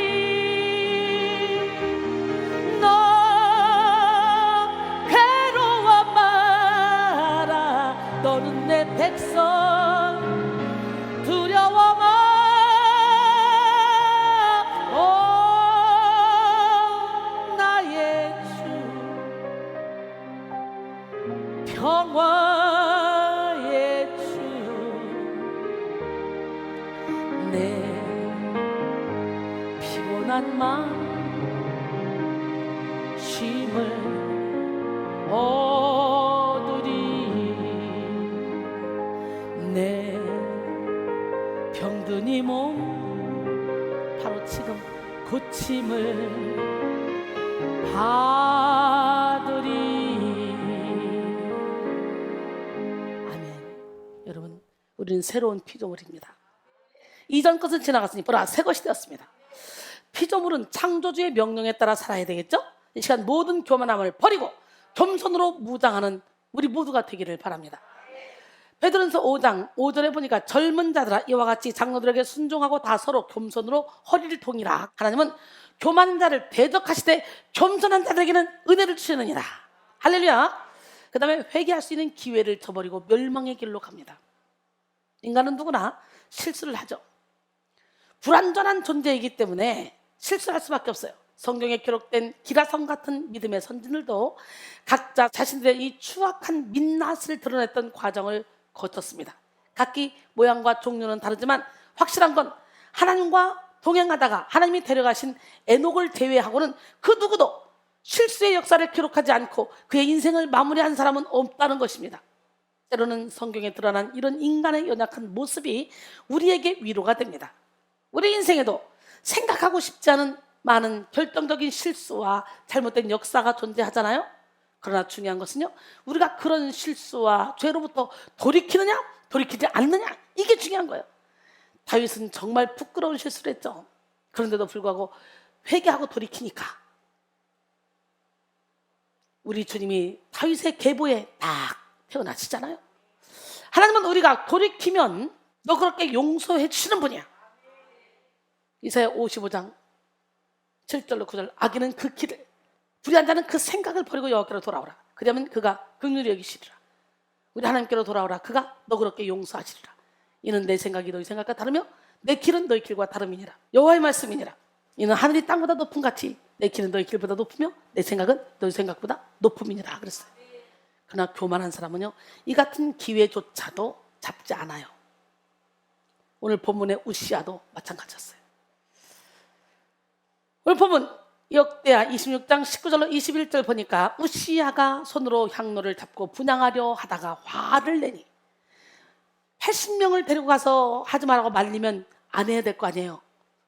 너 괴로워 마라 너는 내 백성 두려워 마. 오 나의 주 평화의 주 내 피곤한 마음 쉼을 얻으리. 내 병든 이 몸 바로 지금 고침을 받으리. 아멘. 여러분, 우리는 새로운 피조물입니다. 이전 것은 지나갔으니 보라 새 것이 되었습니다. 피조물은 창조주의 명령에 따라 살아야 되겠죠? 이 시간 모든 교만함을 버리고 겸손으로 무장하는 우리 모두가 되기를 바랍니다. 베드로전서 5장 5절에 보니까 젊은 자들아 이와 같이 장로들에게 순종하고 다 서로 겸손으로 허리를 동이라. 하나님은 교만한 자를 대적하시되 겸손한 자들에게는 은혜를 주시느니라. 할렐루야. 그 다음에 회개할 수 있는 기회를 저버리고 멸망의 길로 갑니다. 인간은 누구나 실수를 하죠. 불완전한 존재이기 때문에 실수할 수밖에 없어요. 성경에 기록된 기라성 같은 믿음의 선진들도 각자 자신들의 이 추악한 민낯을 드러냈던 과정을 거쳤습니다. 각기 모양과 종류는 다르지만 확실한 건 하나님과 동행하다가 하나님이 데려가신 에녹을 제외하고는 그 누구도 실수의 역사를 기록하지 않고 그의 인생을 마무리한 사람은 없다는 것입니다. 때로는 성경에 드러난 이런 인간의 연약한 모습이 우리에게 위로가 됩니다. 우리 인생에도 생각하고 싶지 않은 많은 결정적인 실수와 잘못된 역사가 존재하잖아요. 그러나 중요한 것은요, 우리가 그런 실수와 죄로부터 돌이키느냐 돌이키지 않느냐, 이게 중요한 거예요. 다윗은 정말 부끄러운 실수를 했죠. 그런데도 불구하고 회개하고 돌이키니까 우리 주님이 다윗의 계보에 딱 태어나시잖아요. 하나님은 우리가 돌이키면 너 그렇게 용서해 주시는 분이야. 이사야 55장 7절로 9절, 악인은 그 길을, 불의한 자는 그 생각을 버리고 여호와께로 돌아오라. 그러면 그가 긍휼히 여기시리라. 우리 하나님께로 돌아오라. 그가 너 그렇게 용서하시리라. 이는 내 생각이 너희 생각과 다르며 내 길은 너희 길과 다름이니라. 여호와의 말씀이니라. 이는 하늘이 땅보다 높음 같이 내 길은 너희 길보다 높으며 내 생각은 너희 생각보다 높음이니라 그랬어요. 그러나 교만한 사람은요, 이 같은 기회조차도 잡지 않아요. 오늘 본문의 우시아도 마찬가지였어요. 오늘 본문 역대하 26장 19절로 21절 보니까 우시아가 손으로 향로를 잡고 분향하려 하다가 화를 내니, 80명을 데리고 가서 하지 말라고 말리면 안 해야 될 거 아니에요.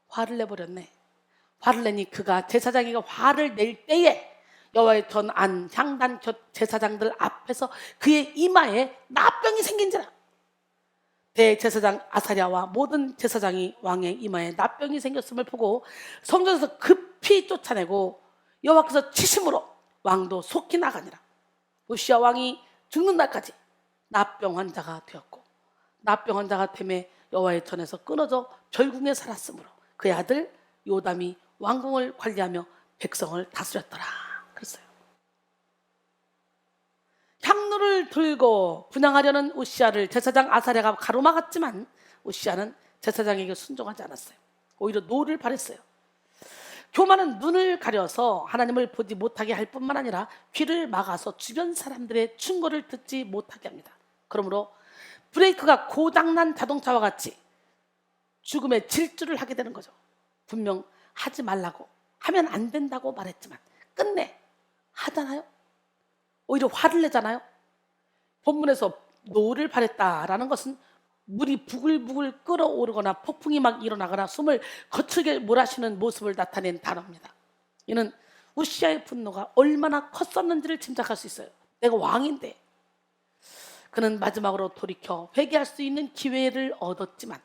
화를 내버렸네. 화를 내니 그가 제사장이가 화를 낼 때에 여호와의 전 안 향단 곁 제사장들 앞에서 그의 이마에 나병이 생긴지라. 대제사장 아사랴와 모든 제사장이 왕의 이마에 나병이 생겼음을 보고 성전에서 급히 쫓아내고 여호와께서 치심으로 왕도 속히 나가니라. 우시아 왕이 죽는 날까지 나병 환자가 되었고, 나병 환자가 되매 여호와의 전에서 끊어져 별궁에 살았으므로 그의 아들 요담이 왕궁을 관리하며 백성을 다스렸더라 그랬어요. 향로를 들고 분향하려는 우시아를 제사장 아사랴가 가로막았지만 우시아는 제사장에게 순종하지 않았어요. 오히려 노를 바랬어요. 교만은 눈을 가려서 하나님을 보지 못하게 할 뿐만 아니라 귀를 막아서 주변 사람들의 충고를 듣지 못하게 합니다. 그러므로 브레이크가 고장난 자동차와 같이 죽음의 질주를 하게 되는 거죠. 분명 하지 말라고, 하면 안 된다고 말했지만 끝내 하잖아요. 오히려 화를 내잖아요. 본문에서 노를 바랬다라는 것은 물이 부글부글 끓어오르거나 폭풍이 막 일어나거나 숨을 거칠게 몰아쉬는 모습을 나타낸 단어입니다. 이는 우시아의 분노가 얼마나 컸었는지를 짐작할 수 있어요. 내가 왕인데. 그는 마지막으로 돌이켜 회개할 수 있는 기회를 얻었지만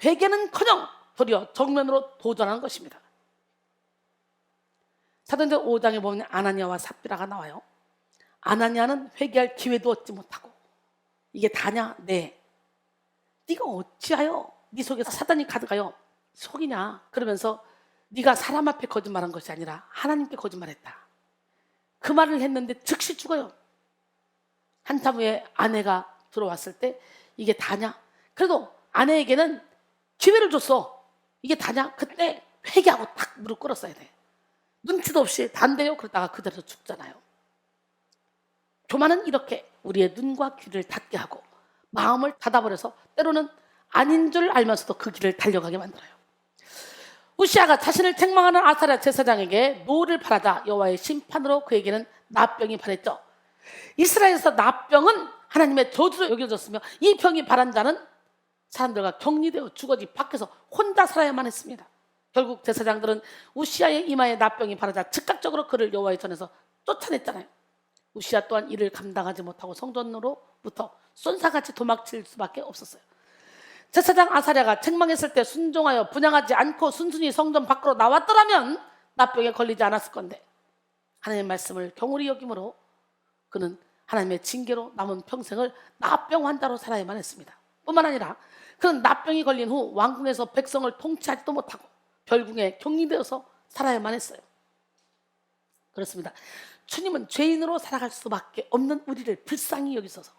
회개는커녕 도리어 정면으로 도전한 것입니다. 사도행전 5장에 보면 아나니아와 삽비라가 나와요. 아나니아는 회개할 기회도 얻지 못하고 이게 다냐? 네. 네가 어찌하여 네 속에서 사단이 가득하여 속이냐? 그러면서 네가 사람 앞에 거짓말한 것이 아니라 하나님께 거짓말했다. 그 말을 했는데 즉시 죽어요. 한참 후에 아내가 들어왔을 때 이게 다냐? 그래도 아내에게는 기회를 줬어. 이게 다냐? 그때 회개하고 딱 무릎 꿇었어야 돼. 눈치도 없이 단대요. 그러다가 그대로 죽잖아요. 교만은 이렇게 우리의 눈과 귀를 닫게 하고 마음을 닫아버려서 때로는 아닌 줄 알면서도 그 길을 달려가게 만들어요. 우시아가 자신을 책망하는 아사랴 제사장에게 노를 바라자 여호와의 심판으로 그에게는 나병이 발했죠. 이스라엘에서 나병은 하나님의 저주로 여겨졌으며 이 병이 발한 자는 사람들과 격리되어 죽어지 밖에서 혼자 살아야만 했습니다. 결국 제사장들은 우시아의 이마에 나병이 발하자 즉각적으로 그를 여호와의 전에서 쫓아냈잖아요. 우시아 또한 이를 감당하지 못하고 성전으로부터 쏜사같이 도망칠 수밖에 없었어요. 제사장 아사랴가 책망했을 때 순종하여 분향하지 않고 순순히 성전 밖으로 나왔더라면 나병에 걸리지 않았을 건데 하나님의 말씀을 경홀히 여김으로 그는 하나님의 징계로 남은 평생을 나병 환자로 살아야만 했습니다. 뿐만 아니라 그는 나병이 걸린 후 왕궁에서 백성을 통치하지도 못하고 별궁에 격리되어서 살아야만 했어요. 그렇습니다. 주님은 죄인으로 살아갈 수밖에 없는 우리를 불쌍히 여기셔서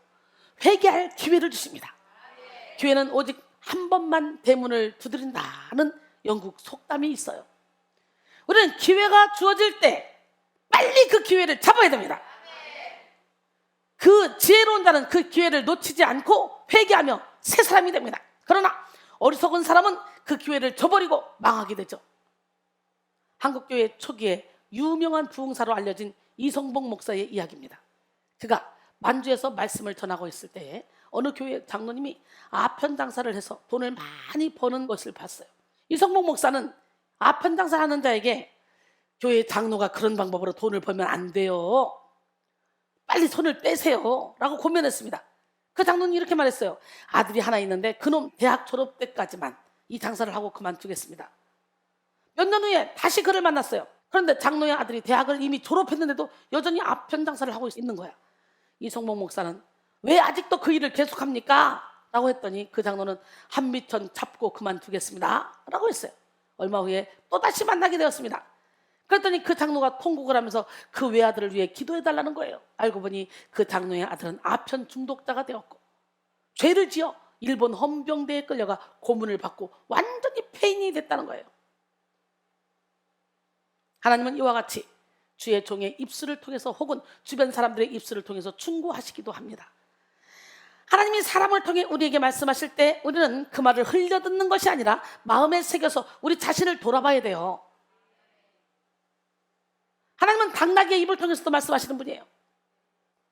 회개할 기회를 주십니다. 기회는 오직 한 번만 대문을 두드린다는 영국 속담이 있어요. 우리는 기회가 주어질 때 빨리 그 기회를 잡아야 됩니다. 그 지혜로운 자는 그 기회를 놓치지 않고 회개하며 새 사람이 됩니다. 그러나 어리석은 사람은 그 기회를 저버리고 망하게 되죠. 한국교회 초기에 유명한 부흥사로 알려진 이성복 목사의 이야기입니다. 그가 만주에서 말씀을 전하고 있을 때에 어느 교회 장로님이 아편 장사를 해서 돈을 많이 버는 것을 봤어요. 이성복 목사는 아편 장사하는 자에게 교회 장로가 그런 방법으로 돈을 벌면 안 돼요. 빨리 손을 떼세요 라고 고면했습니다. 그 장로님이 이렇게 말했어요. 아들이 하나 있는데 그놈 대학 졸업 때까지만 이 장사를 하고 그만두겠습니다. 몇 년 후에 다시 그를 만났어요. 그런데 장로의 아들이 대학을 이미 졸업했는데도 여전히 아편 장사를 하고 있는 거야. 이성복 목사는 왜 아직도 그 일을 계속합니까? 라고 했더니 그 장로는 한미천 잡고 그만두겠습니다 라고 했어요. 얼마 후에 또다시 만나게 되었습니다. 그랬더니 그 장로가 통곡을 하면서 그 외아들을 위해 기도해달라는 거예요. 알고 보니 그 장로의 아들은 아편 중독자가 되었고 죄를 지어 일본 헌병대에 끌려가 고문을 받고 완전히 폐인이 됐다는 거예요. 하나님은 이와 같이 주의 종의 입술을 통해서 혹은 주변 사람들의 입술을 통해서 충고하시기도 합니다. 하나님이 사람을 통해 우리에게 말씀하실 때 우리는 그 말을 흘려듣는 것이 아니라 마음에 새겨서 우리 자신을 돌아봐야 돼요. 하나님은 당나귀의 입을 통해서도 말씀하시는 분이에요.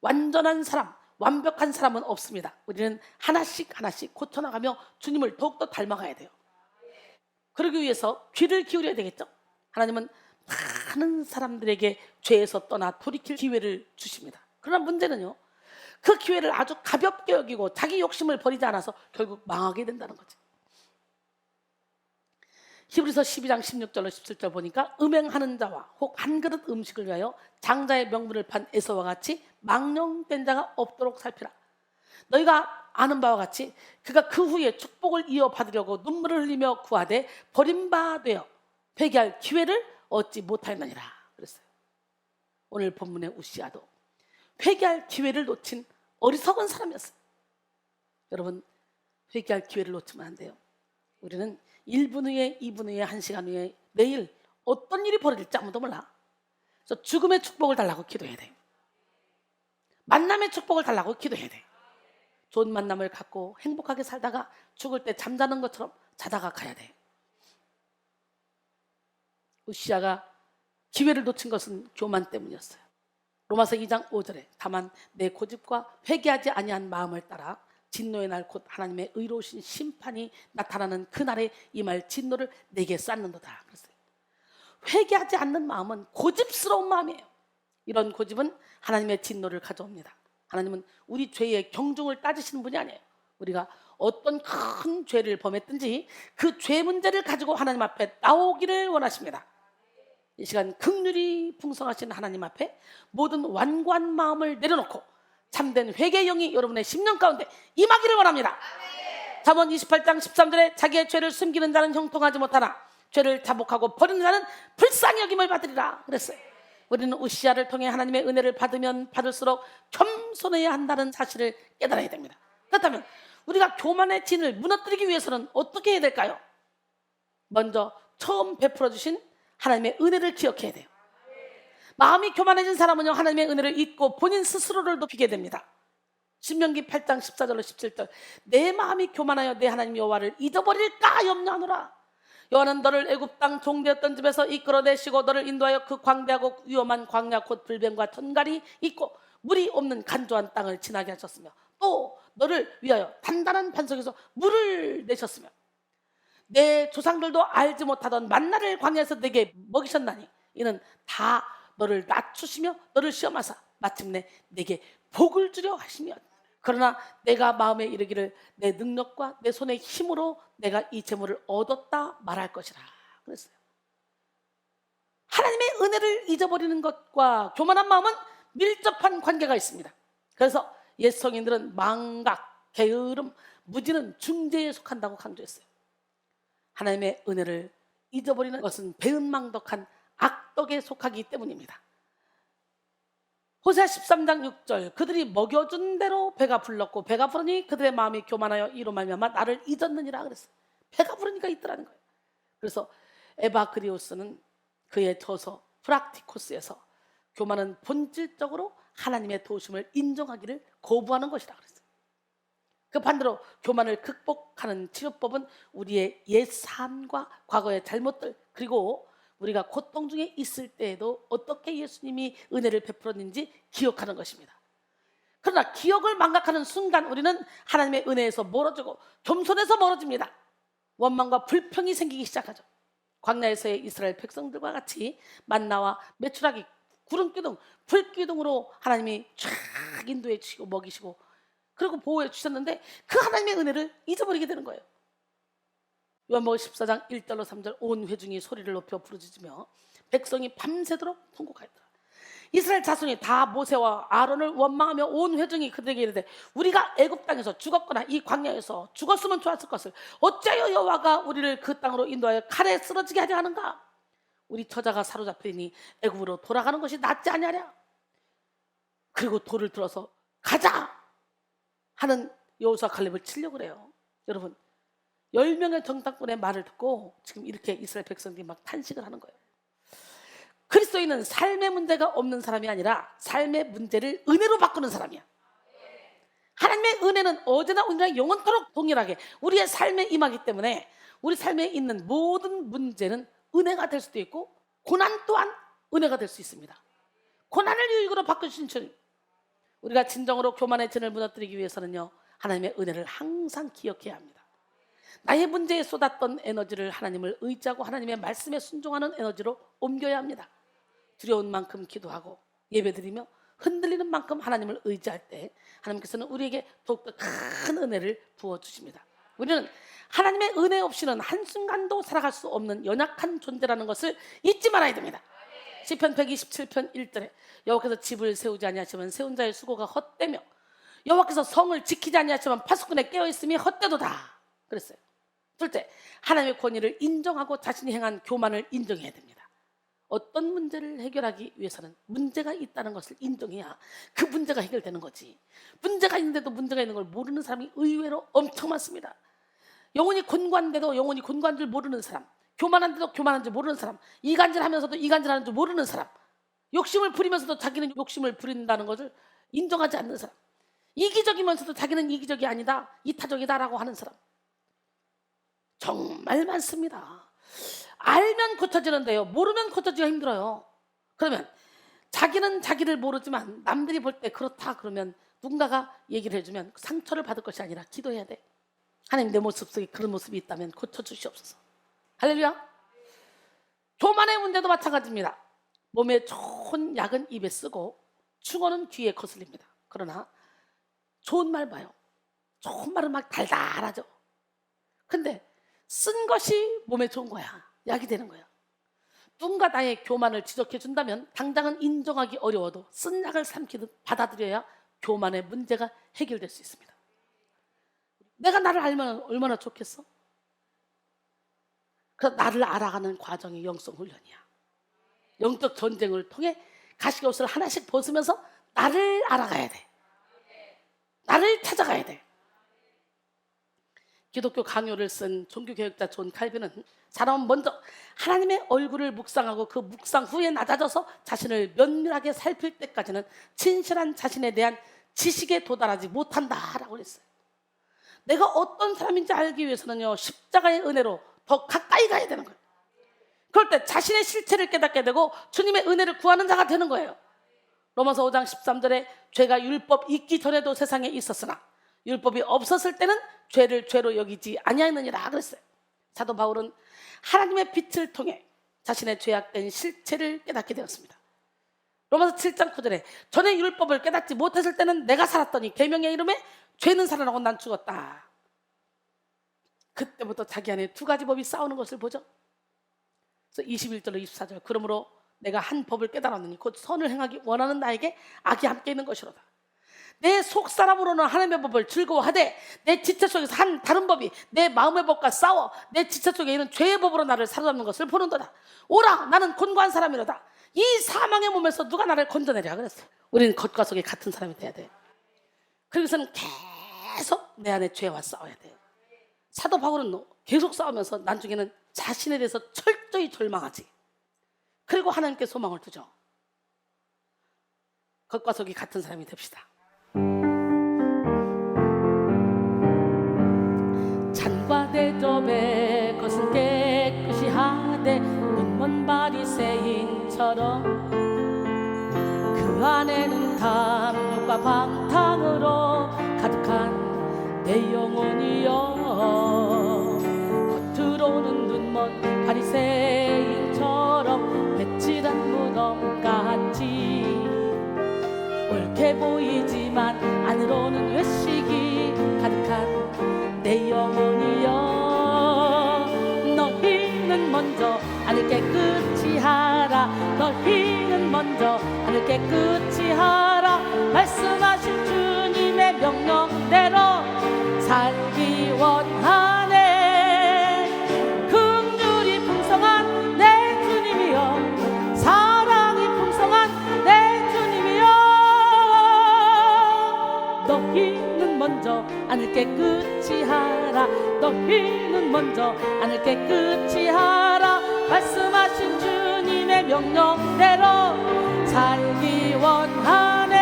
완전한 사람, 완벽한 사람은 없습니다. 우리는 하나씩 하나씩 고쳐나가며 주님을 더욱더 닮아가야 돼요. 그러기 위해서 귀를 기울여야 되겠죠. 하나님은 많은 사람들에게 죄에서 떠나 돌이킬 기회를 주십니다. 그러나 문제는요, 그 기회를 아주 가볍게 여기고 자기 욕심을 버리지 않아서 결국 망하게 된다는 거죠. 히브리서 12장 16절로 17절 보니까 음행하는 자와 혹 한 그릇 음식을 위하여 장자의 명분을 판 에서와 같이 망령된 자가 없도록 살피라. 너희가 아는 바와 같이 그가 그 후에 축복을 이어받으려고 눈물을 흘리며 구하되 버림받되어 회개할 기회를 얻지 못하였느니라 그랬어요. 오늘 본문의 우시아도 회개할 기회를 놓친 어리석은 사람이었어요. 여러분, 회개할 기회를 놓치면 안 돼요. 우리는 1분 후에, 2분 후에, 1시간 후에, 내일 어떤 일이 벌어질지 아무도 몰라. 그래서 죽음의 축복을 달라고 기도해야 돼. 만남의 축복을 달라고 기도해야 돼. 좋은 만남을 갖고 행복하게 살다가 죽을 때 잠자는 것처럼 자다가 가야 돼. 우시아가 기회를 놓친 것은 교만 때문이었어요. 로마서 2장 5절에 다만 내 고집과 회개하지 아니한 마음을 따라 진노의 날 곧 하나님의 의로우신 심판이 나타나는 그날에 이 말 진노를 내게 쌓는도다. 그랬어요. 회개하지 않는 마음은 고집스러운 마음이에요. 이런 고집은 하나님의 진노를 가져옵니다. 하나님은 우리 죄의 경중을 따지시는 분이 아니에요. 우리가 어떤 큰 죄를 범했든지 그 죄 문제를 가지고 하나님 앞에 나오기를 원하십니다. 이 시간 긍휼이 풍성하신 하나님 앞에 모든 완고한 마음을 내려놓고 참된 회개의 영이 여러분의 심령 가운데 임하기를 원합니다. 잠언 28장 13절에 자기의 죄를 숨기는 자는 형통하지 못하나 죄를 자복하고 버리는 자는 불쌍히 여김을 받으리라 그랬어요. 우리는 우시아를 통해 하나님의 은혜를 받으면 받을수록 겸손해야 한다는 사실을 깨달아야 됩니다. 그렇다면 우리가 교만의 진을 무너뜨리기 위해서는 어떻게 해야 될까요? 먼저 처음 베풀어 주신 하나님의 은혜를 기억해야 돼요. 마음이 교만해진 사람은요, 하나님의 은혜를 잊고 본인 스스로를 높이게 됩니다. 신명기 8장 14절로 17절, 내 마음이 교만하여 내 하나님 여호와를 잊어버릴까 염려하노라. 여호와는 너를 애굽 땅 종되었던 집에서 이끌어내시고 너를 인도하여 그 광대하고 위험한 광야 곧 불뱀과 천갈이 있고 물이 없는 간조한 땅을 지나게 하셨으며 또 너를 위하여 단단한 반석에서 물을 내셨으며 내 조상들도 알지 못하던 만나를 광야에서 내게 먹이셨나니 이는 다 너를 낮추시며 너를 시험하사 마침내 내게 복을 주려 하시며 그러나 내가 마음에 이르기를 내 능력과 내 손의 힘으로 내가 이 재물을 얻었다 말할 것이라 그랬어요. 하나님의 은혜를 잊어버리는 것과 교만한 마음은 밀접한 관계가 있습니다. 그래서 옛 성인들은 망각, 게으름, 무지는 중죄에 속한다고 강조했어요. 하나님의 은혜를 잊어버리는 것은 배은망덕한 악덕에 속하기 때문입니다. 호세아 13장 6절, 그들이 먹여준 대로 배가 불렀고 배가 부르니 그들의 마음이 교만하여 이로 말미암아 나를 잊었느니라 그랬어요. 배가 부르니까 있더라는 거예요. 그래서 에바그리오스는 그의 저서 프락티코스에서 교만은 본질적으로 하나님의 도우심을 인정하기를 거부하는 것이라 그랬어요. 그 반대로 교만을 극복하는 치료법은 우리의 옛 삶과 과거의 잘못들 그리고 우리가 고통 중에 있을 때에도 어떻게 예수님이 은혜를 베풀었는지 기억하는 것입니다. 그러나 기억을 망각하는 순간 우리는 하나님의 은혜에서 멀어지고 겸손해서 멀어집니다. 원망과 불평이 생기기 시작하죠. 광야에서의 이스라엘 백성들과 같이 만나와 메추라기, 구름기둥, 불기둥으로 하나님이 쫙 인도해 주시고 먹이시고 그리고 보호해 주셨는데 그 하나님의 은혜를 잊어버리게 되는 거예요. 요한복음 14장 1절로 3절 온 회중이 소리를 높여 부르짖으며 백성이 밤새도록 통곡하였더라. 이스라엘 자손이 다 모세와 아론을 원망하며 온 회중이 그들에게 이르되 우리가 애굽 땅에서 죽었거나 이 광야에서 죽었으면 좋았을 것을 어찌하여 여호와가 우리를 그 땅으로 인도하여 칼에 쓰러지게 하려 하는가? 우리 처자가 사로잡히니 애굽으로 돌아가는 것이 낫지 아니하랴? 그리고 돌을 들어서 가자 하는 여호수아 갈렙을 치려고 그래요. 여러분 10명의 정탐꾼의 말을 듣고 지금 이렇게 이스라엘 백성들이 막 탄식을 하는 거예요. 그리스도인은 삶의 문제가 없는 사람이 아니라 삶의 문제를 은혜로 바꾸는 사람이야. 하나님의 은혜는 언제나 오늘날 영원토록 동일하게 우리의 삶에 임하기 때문에 우리 삶에 있는 모든 문제는 은혜가 될 수도 있고 고난 또한 은혜가 될 수 있습니다. 고난을 유익으로 바꾸신 주님, 우리가 진정으로 교만의 진을 무너뜨리기 위해서는요 하나님의 은혜를 항상 기억해야 합니다. 나의 문제에 쏟았던 에너지를 하나님을 의지하고 하나님의 말씀에 순종하는 에너지로 옮겨야 합니다. 두려운 만큼 기도하고 예배드리며 흔들리는 만큼 하나님을 의지할 때 하나님께서는 우리에게 더욱더 큰 은혜를 부어주십니다. 우리는 하나님의 은혜 없이는 한순간도 살아갈 수 없는 연약한 존재라는 것을 잊지 말아야 됩니다. 시편 127편 1절에 여호와께서 집을 세우지 아니하시면 세운 자의 수고가 헛되며 여호와께서 성을 지키지 아니하시면 파수꾼에 깨어있음이 헛되도다 그랬어요. 둘째, 하나님의 권위를 인정하고 자신이 행한 교만을 인정해야 됩니다. 어떤 문제를 해결하기 위해서는 문제가 있다는 것을 인정해야 그 문제가 해결되는 거지. 문제가 있는데도 문제가 있는 걸 모르는 사람이 의외로 엄청 많습니다. 영혼이 곤고한데도 영혼이 곤고한 줄 모르는 사람, 교만한데도 교만한 줄 모르는 사람, 이간질하면서도 이간질하는 줄 모르는 사람, 욕심을 부리면서도 자기는 욕심을 부린다는 것을 인정하지 않는 사람, 이기적이면서도 자기는 이기적이 아니다, 이타적이다라고 하는 사람 정말 많습니다. 알면 고쳐지는데요 모르면 고쳐지기가 힘들어요. 그러면 자기는 자기를 모르지만 남들이 볼 때 그렇다 그러면 누군가가 얘기를 해주면 상처를 받을 것이 아니라 기도해야 돼. 하나님, 내 모습 속에 그런 모습이 있다면 고쳐주시옵소서. 할렐루야. 교만의 문제도 마찬가지입니다. 몸에 좋은 약은 입에 쓰고 충어는 귀에 거슬립니다. 그러나 좋은 말 봐요. 좋은 말은 막 달달하죠. 근데 쓴 것이 몸에 좋은 거야. 약이 되는 거야. 누군가 나의 교만을 지적해 준다면 당장은 인정하기 어려워도 쓴 약을 삼키듯 받아들여야 교만의 문제가 해결될 수 있습니다. 내가 나를 알면 얼마나 좋겠어? 그래서 나를 알아가는 과정이 영성 훈련이야. 영적 전쟁을 통해 가시옷을 하나씩 벗으면서 나를 알아가야 돼. 나를 찾아가야 돼. 기독교 강요를 쓴 종교개혁자 존 칼빈은 사람은 먼저 하나님의 얼굴을 묵상하고 그 묵상 후에 낮아져서 자신을 면밀하게 살필 때까지는 진실한 자신에 대한 지식에 도달하지 못한다라고 했어요. 내가 어떤 사람인지 알기 위해서는요, 십자가의 은혜로 더 가까이 가야 되는 거예요. 그럴 때 자신의 실체를 깨닫게 되고 주님의 은혜를 구하는 자가 되는 거예요. 로마서 5장 13절에 죄가 율법 있기 전에도 세상에 있었으나 율법이 없었을 때는 죄를 죄로 여기지 아니하느니라 그랬어요. 사도 바울은 하나님의 빛을 통해 자신의 죄악된 실체를 깨닫게 되었습니다. 로마서 7장 9절에 전에 율법을 깨닫지 못했을 때는 내가 살았더니 계명의 이름에 죄는 살아나고 난 죽었다. 그때부터 자기 안에 두 가지 법이 싸우는 것을 보죠. 그래서 21절로 24절, 그러므로 내가 한 법을 깨달았느니 곧 선을 행하기 원하는 나에게 악이 함께 있는 것이로다. 내 속사람으로는 하나님의 법을 즐거워하되 내 지체 속에서 한 다른 법이 내 마음의 법과 싸워 내 지체 속에 있는 죄의 법으로 나를 사로잡는 것을 보는도다. 오라, 나는 곤고한 사람이로다. 이 사망의 몸에서 누가 나를 건져내랴 그랬어요. 우리는 겉과 속이 같은 사람이 돼야 돼. 그래서는 계속 내 안에 죄와 싸워야 돼. 사도 바울은 계속 싸우면서 나중에는 자신에 대해서 철저히 절망하지. 그리고 하나님께 소망을 두죠. 겉과 속이 같은 사람이 됩시다. 잔과 대접에 것은 깨끗이 하되 눈먼 바리새인처럼 그 안에는 탐욕과 방탕으로 가득한 내 영혼이여. 겉으로는 눈먼 바리새인처럼 배칠한 무덤같이 옳게 보이지만 안으로는 회식이 가득한 내 영혼이여. 너희는 먼저 안을 깨끗이 하라. 너희는 먼저 안을 깨끗이 하라. 말씀하신 주님의 명령대로 살기 원하네. 긍휼이 풍성한 내 주님이여. 사랑이 풍성한 내 주님이여. 너희는 먼저 안을 깨끗이 하라. 너희는 먼저 안을 깨끗이 하라. 말씀하신 주님의 명령대로 살기 원하네.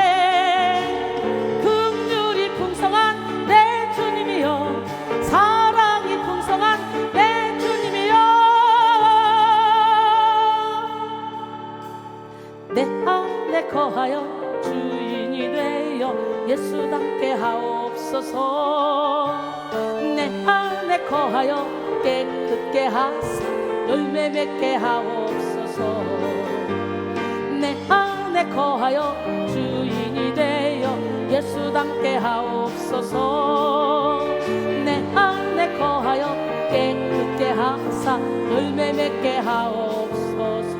긍휼이 풍성한 내 주님이여. 사랑이 풍성한 내 주님이여. 내 안에 거하여 주인이 되어 예수답게 하옵소서. 내 안에 거하여 깨끗게 하사 열매 맺게 하옵소서. 내 안에 거하여 주인이 되어 예수답게 하옵소서. 내 안에 거하여 깨끗게 하사 열매 맺게 하옵소서.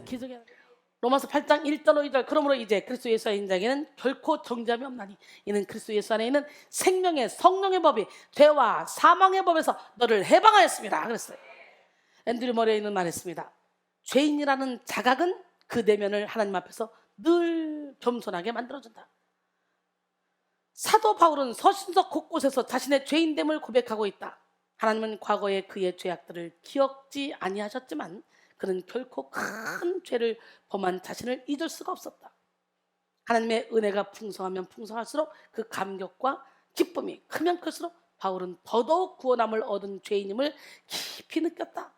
기적의 로마서 8장 1절 5절, 그러므로 이제 그리스도 예수 안에 있는 자에게는 결코 정죄함이 없나니 이는 그리스도 예수 안에 있는 생명의 성령의 법이 죄와 사망의 법에서 너를 해방하였습니다 그랬어요. 앤드류 머레이는 말했습니다. 죄인이라는 자각은 그 내면을 하나님 앞에서 늘 겸손하게 만들어준다. 사도 바울은 서신서 곳곳에서 자신의 죄인됨을 고백하고 있다. 하나님은 과거에 그의 죄악들을 기억지 아니하셨지만 그는 결코 큰 죄를 범한 자신을 잊을 수가 없었다. 하나님의 은혜가 풍성하면 풍성할수록 그 감격과 기쁨이 크면 클수록 바울은 더더욱 구원함을 얻은 죄인임을 깊이 느꼈다.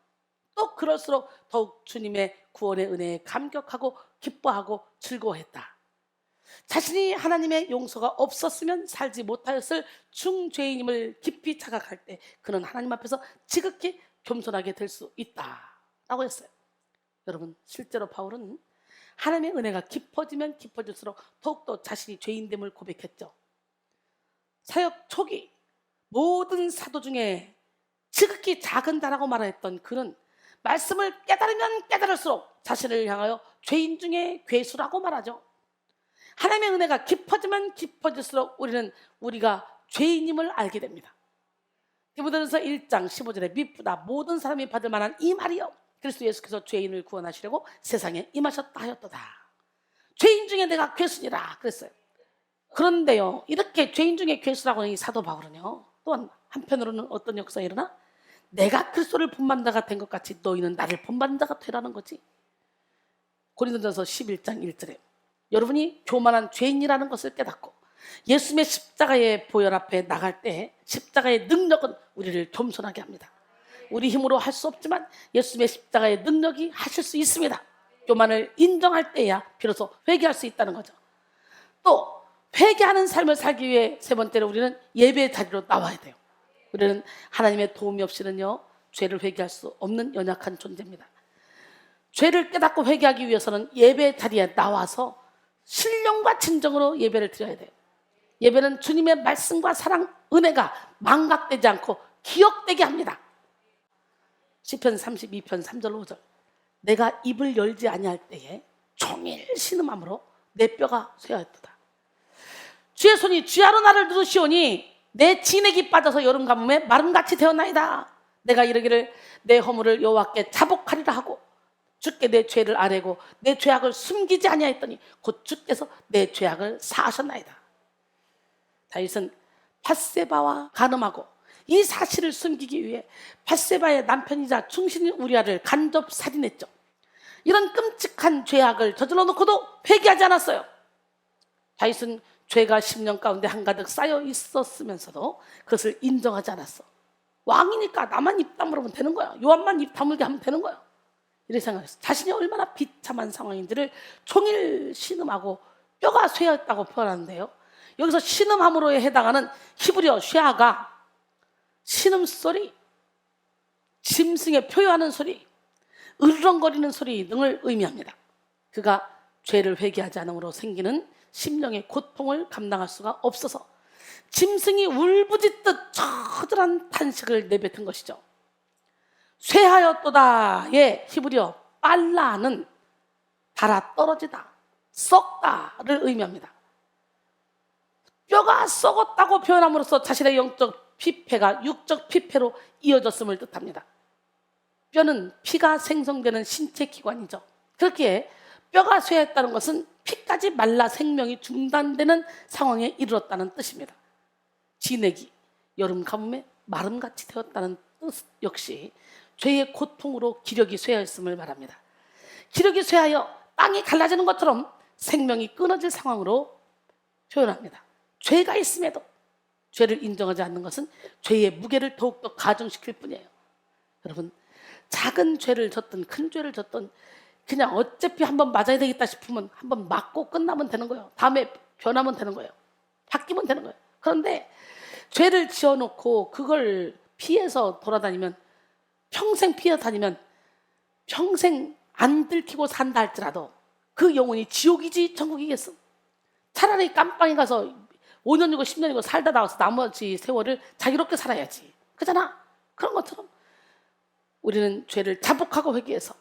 또 그럴수록 더욱 주님의 구원의 은혜에 감격하고 기뻐하고 즐거워했다. 자신이 하나님의 용서가 없었으면 살지 못하였을 중죄인임을 깊이 자각할 때 그는 하나님 앞에서 지극히 겸손하게 될 수 있다라고 했어요. 여러분, 실제로 바울은 하나님의 은혜가 깊어지면 깊어질수록 더욱더 자신이 죄인됨을 고백했죠. 사역 초기 모든 사도 중에 지극히 작은 자라고 말했던 그는 말씀을 깨달으면 깨달을수록 자신을 향하여 죄인 중에 괴수라고 말하죠. 하나님의 은혜가 깊어지면 깊어질수록 우리가 죄인임을 알게 됩니다. 디모데전서 1장 15절에 미쁘다 모든 사람이 받을 만한 이 말이요 그리스도 예수께서 죄인을 구원하시려고 세상에 임하셨다 하였도다. 죄인 중에 내가 괴수니라 그랬어요. 그런데요, 이렇게 죄인 중에 괴수라고 하는 이 사도 바울은요, 또한 한편으로는 어떤 역사가 일어나? 내가 그리스도를 본받는 자가 된 것 같이 너희는 나를 본받는 자가 되라는 거지. 고린도전서 11장 1절에 여러분이 교만한 죄인이라는 것을 깨닫고 예수님의 십자가의 보혈 앞에 나갈 때 십자가의 능력은 우리를 겸손하게 합니다. 우리 힘으로 할 수 없지만 예수님의 십자가의 능력이 하실 수 있습니다. 교만을 인정할 때야 비로소 회개할 수 있다는 거죠. 또 회개하는 삶을 살기 위해 세 번째로 우리는 예배의 자리로 나와야 돼요. 우리는 하나님의 도움이 없이는요 죄를 회개할 수 없는 연약한 존재입니다. 죄를 깨닫고 회개하기 위해서는 예배의 자리에 나와서 신령과 진정으로 예배를 드려야 돼요. 예배는 주님의 말씀과 사랑, 은혜가 망각되지 않고 기억되게 합니다. 시편 32편 3절 5절 내가 입을 열지 아니할 때에 종일 신음함으로 내 뼈가 쇠하였도다. 주의 손이 쥐하로 나를 누르시오니 내 진액이 빠져서 여름 가뭄에 마름같이 되었나이다. 내가 이르기를 내 허물을 여호와께 자복하리라 하고 주께 내 죄를 아뢰고 내 죄악을 숨기지 아니하였더니 곧 주께서 내 죄악을 사하셨나이다. 다윗은 밧세바와 간음하고 이 사실을 숨기기 위해 밧세바의 남편이자 충신인 우리아를 간접 살인했죠. 이런 끔찍한 죄악을 저질러 놓고도 회개하지 않았어요. 다윗은 죄가 10년 가운데 한가득 쌓여 있었으면서도 그것을 인정하지 않았어. 왕이니까 나만 입 다물으면 되는 거야. 요한만 입 다물게 하면 되는 거야. 이렇게 생각했어. 자신이 얼마나 비참한 상황인지를 종일 신음하고 뼈가 쇠였다고 표현하는데요. 여기서 신음함으로에 해당하는 히브리어 쉐아가 신음소리, 짐승의 표효하는 소리, 으르렁거리는 소리 등을 의미합니다. 그가 죄를 회개하지 않음으로 생기는 심령의 고통을 감당할 수가 없어서 짐승이 울부짖듯 처절한 탄식을 내뱉은 것이죠. 쇠하였도다의 히브리어 빨라는 달아 떨어지다, 썩다를 의미합니다. 뼈가 썩었다고 표현함으로써 자신의 영적 피폐가 육적 피폐로 이어졌음을 뜻합니다. 뼈는 피가 생성되는 신체 기관이죠. 그렇기에 뼈가 쇠했다는 것은 피까지 말라 생명이 중단되는 상황에 이르렀다는 뜻입니다. 진액이 여름 가뭄에 마름같이 되었다는 뜻 역시 죄의 고통으로 기력이 쇠하였음을 말합니다. 기력이 쇠하여 땅이 갈라지는 것처럼 생명이 끊어질 상황으로 표현합니다. 죄가 있음에도 죄를 인정하지 않는 것은 죄의 무게를 더욱더 가중시킬 뿐이에요. 여러분, 작은 죄를 졌든 큰 죄를 졌든 그냥 어차피 한번 맞아야 되겠다 싶으면 한번 맞고 끝나면 되는 거예요. 다음에 변하면 되는 거예요. 바뀌면 되는 거예요. 그런데 죄를 지어놓고 그걸 피해서 돌아다니면 평생 피해 다니면 평생 안 들키고 산다 할지라도 그 영혼이 지옥이지 천국이겠어? 차라리 깜빵에 가서 5년이고 10년이고 살다 나와서 나머지 세월을 자유롭게 살아야지. 그잖아? 그런 것처럼 우리는 죄를 자복하고 회개해서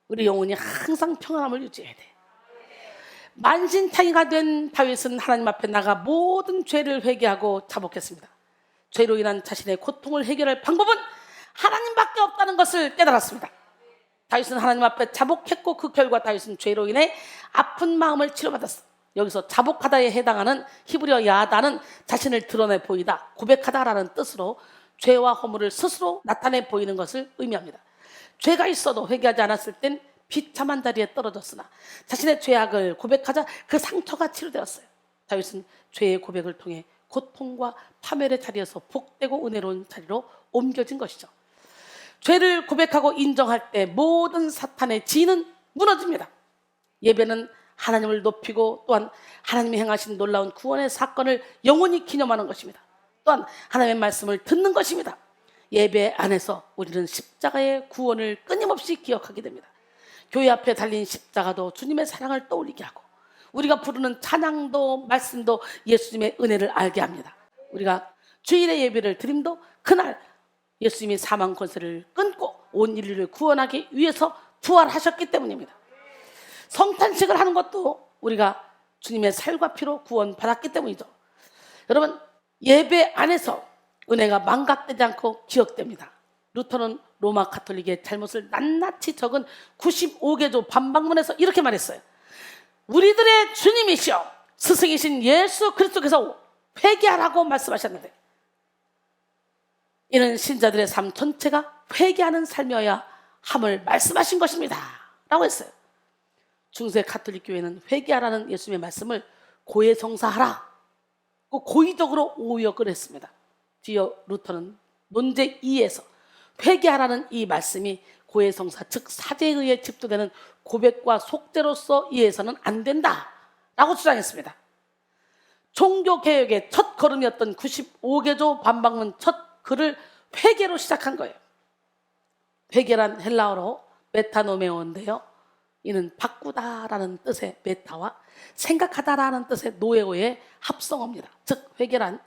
우리 영혼이 항상 평안함을 유지해야 돼. 만신창이가 된 다윗은 하나님 앞에 나가 모든 죄를 회개하고 자복했습니다. 죄로 인한 자신의 고통을 해결할 방법은 하나님밖에 없다는 것을 깨달았습니다. 다윗은 하나님 앞에 자복했고 그 결과 다윗은 죄로 인해 아픈 마음을 치료받았어. 여기서 자복하다에 해당하는 히브리어 야다는 자신을 드러내 보이다, 고백하다라는 뜻으로 죄와 허물을 스스로 나타내 보이는 것을 의미합니다. 죄가 있어도 회개하지 않았을 땐 비참한 자리에 떨어졌으나 자신의 죄악을 고백하자 그 상처가 치료되었어요. 다윗은 죄의 고백을 통해 고통과 파멸의 자리에서 복되고 은혜로운 자리로 옮겨진 것이죠. 죄를 고백하고 인정할 때 모든 사탄의 지는 무너집니다. 예배는 하나님을 높이고 또한 하나님이 행하신 놀라운 구원의 사건을 영원히 기념하는 것입니다. 또한 하나님의 말씀을 듣는 것입니다. 예배 안에서 우리는 십자가의 구원을 끊임없이 기억하게 됩니다. 교회 앞에 달린 십자가도 주님의 사랑을 떠올리게 하고, 우리가 부르는 찬양도 말씀도 예수님의 은혜를 알게 합니다. 우리가 주일의 예배를 드림도 그날 예수님이 사망 권세를 끊고 온 인류를 구원하기 위해서 부활하셨기 때문입니다. 성탄식을 하는 것도 우리가 주님의 살과 피로 구원받았기 때문이죠. 여러분, 예배 안에서 은혜가 망각되지 않고 기억됩니다. 루터는 로마 가톨릭의 잘못을 낱낱이 적은 95개조 반박문에서 이렇게 말했어요. 우리들의 주님이시여 스승이신 예수 그리스도께서 회개하라고 말씀하셨는데, 이는 신자들의 삶 전체가 회개하는 삶이어야 함을 말씀하신 것입니다 라고 했어요. 중세 가톨릭 교회는 회개하라는 예수님의 말씀을 고해성사하라, 고의적으로 오역을 했습니다. 뒤어 루터는 논제 2에서 회개하라는 이 말씀이 고해성사, 즉 사제에 의해 집도되는 고백과 속죄로서 이해해서는 안 된다 라고 주장했습니다. 종교개혁의 첫 걸음이었던 95개조 반박문 첫 글을 회개로 시작한 거예요. 회개란 헬라어로 메타노메오인데요, 이는 바꾸다라는 뜻의 메타와 생각하다라는 뜻의 노에오의 합성어입니다. 즉 회개란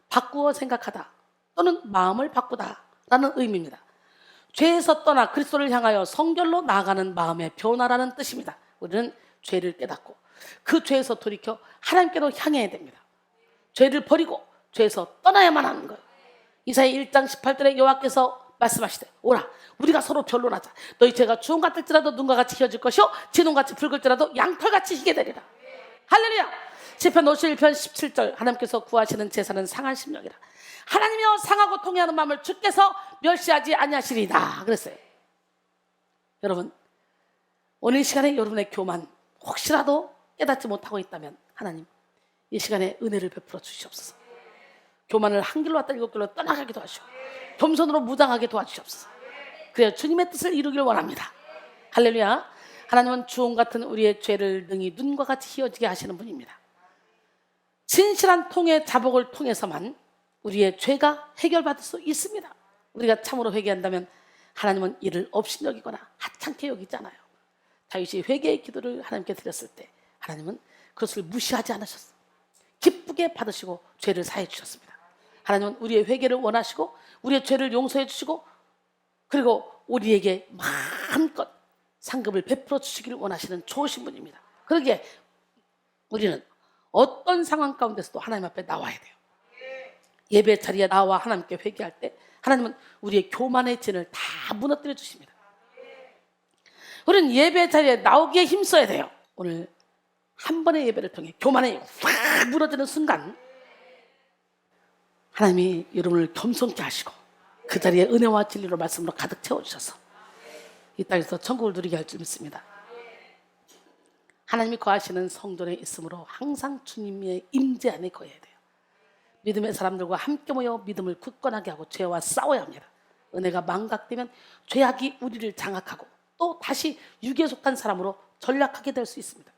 바꾸어 생각하다 또는 마음을 바꾸다라는 의미입니다. 죄에서 떠나 그리스도를 향하여 성결로 나아가는 마음의 변화라는 뜻입니다. 우리는 죄를 깨닫고 그 죄에서 돌이켜 하나님께로 향해야 됩니다. 죄를 버리고 죄에서 떠나야만 하는 거예요. 이사야 1장 18절에 여호와께서 말씀하시되 오라 우리가 서로 변론하자. 너희 죄가 주홍 같을지라도 눈과 같이 희어질 것이요 진홍같이 붉을지라도 양털같이 희게 되리라. 할렐루야. 시편 51편 17절 하나님께서 구하시는 제사는 상한 심령이라. 하나님이여 상하고 통회하는 마음을 주께서 멸시하지 아니하시리다 그랬어요. 여러분, 오늘 시간에 여러분의 교만 혹시라도 깨닫지 못하고 있다면 하나님 이 시간에 은혜를 베풀어 주시옵소서. 교만을 한 길로 왔다 일곱 길로 떠나가게 도와주시고 겸손으로 무장하게 도와주시옵소서. 그래야 주님의 뜻을 이루길 원합니다. 할렐루야. 하나님은 주홍 같은 우리의 죄를 능히 눈과 같이 희어지게 하시는 분입니다. 진실한 통의 자복을 통해서만 우리의 죄가 해결받을 수 있습니다. 우리가 참으로 회개한다면 하나님은 이를 업신여기거나 하찮게 여기지 않아요. 다윗이 회개의 기도를 하나님께 드렸을 때 하나님은 그것을 무시하지 않으셨어요. 기쁘게 받으시고 죄를 사해 주셨습니다. 하나님은 우리의 회개를 원하시고 우리의 죄를 용서해 주시고 그리고 우리에게 마음껏 상급을 베풀어 주시기를 원하시는 좋으신 분입니다. 그러기에 우리는 어떤 상황 가운데서도 하나님 앞에 나와야 돼요. 예배 자리에 나와 하나님께 회개할 때 하나님은 우리의 교만의 진을 다 무너뜨려 주십니다. 우리는 예배 자리에 나오기에 힘써야 돼요. 오늘 한 번의 예배를 통해 교만이 확 무너지는 순간 하나님이 여러분을 겸손케 하시고 그 자리에 은혜와 진리로 말씀으로 가득 채워주셔서 이 땅에서 천국을 누리게 할 줄 믿습니다. 하나님이 거하시는 성전에 있으므로 항상 주님의 임재 안에 거해야 돼요. 믿음의 사람들과 함께 모여 믿음을 굳건하게 하고 죄와 싸워야 합니다. 은혜가 망각되면 죄악이 우리를 장악하고 또 다시 육에 속한 사람으로 전락하게 될 수 있습니다.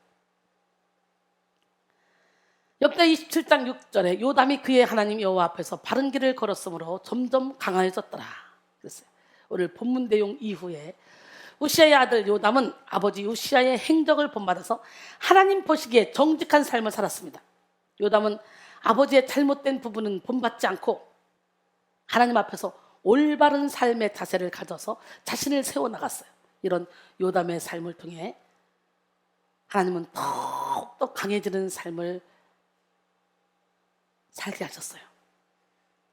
역대 27장 6절에 요담이 그의 하나님 여호와 앞에서 바른 길을 걸었으므로 점점 강화해졌더라 그랬어요. 오늘 본문 내용 이후에 우시아의 아들 요담은 아버지 우시아의 행적을 본받아서 하나님 보시기에 정직한 삶을 살았습니다. 요담은 아버지의 잘못된 부분은 본받지 않고 하나님 앞에서 올바른 삶의 자세를 가져서 자신을 세워나갔어요. 이런 요담의 삶을 통해 하나님은 더욱더 강해지는 삶을 살게 하셨어요.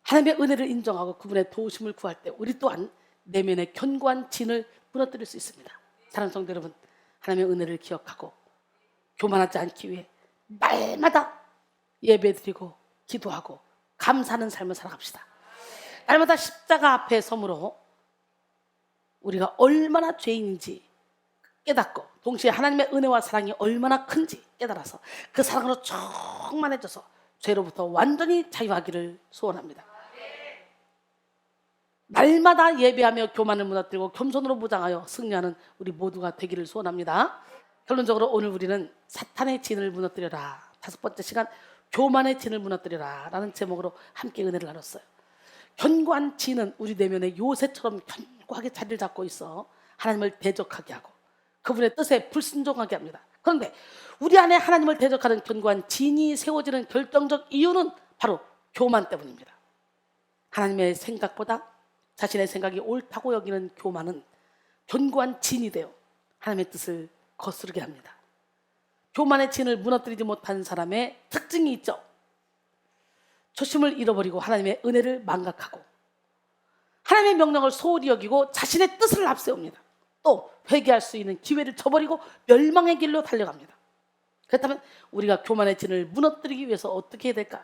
하나님의 은혜를 인정하고 그분의 도우심을 구할 때 우리 또한 내면의 견고한 진을 무너뜨릴 수 있습니다. 사랑하는 성도 여러분, 하나님의 은혜를 기억하고 교만하지 않기 위해 날마다 예배드리고 기도하고 감사하는 삶을 살아갑시다. 날마다 십자가 앞에 서므로 우리가 얼마나 죄인인지 깨닫고 동시에 하나님의 은혜와 사랑이 얼마나 큰지 깨달아서 그 사랑으로 충만해져서 죄로부터 완전히 자유하기를 소원합니다. 날마다 예배하며 교만을 무너뜨리고 겸손으로 무장하여 승리하는 우리 모두가 되기를 소원합니다. 결론적으로 오늘 우리는 사탄의 진을 무너뜨려라, 5번째 시간 교만의 진을 무너뜨려라 라는 제목으로 함께 은혜를 나눴어요. 견고한 진은 우리 내면에 요새처럼 견고하게 자리를 잡고 있어 하나님을 대적하게 하고 그분의 뜻에 불순종하게 합니다. 그런데 우리 안에 하나님을 대적하는 견고한 진이 세워지는 결정적 이유는 바로 교만 때문입니다. 하나님의 생각보다 자신의 생각이 옳다고 여기는 교만은 견고한 진이 되어 하나님의 뜻을 거스르게 합니다. 교만의 진을 무너뜨리지 못한 사람의 특징이 있죠. 초심을 잃어버리고 하나님의 은혜를 망각하고 하나님의 명령을 소홀히 여기고 자신의 뜻을 앞세웁니다. 또 회개할 수 있는 기회를 저버리고 멸망의 길로 달려갑니다. 그렇다면 우리가 교만의 진을 무너뜨리기 위해서 어떻게 해야 될까?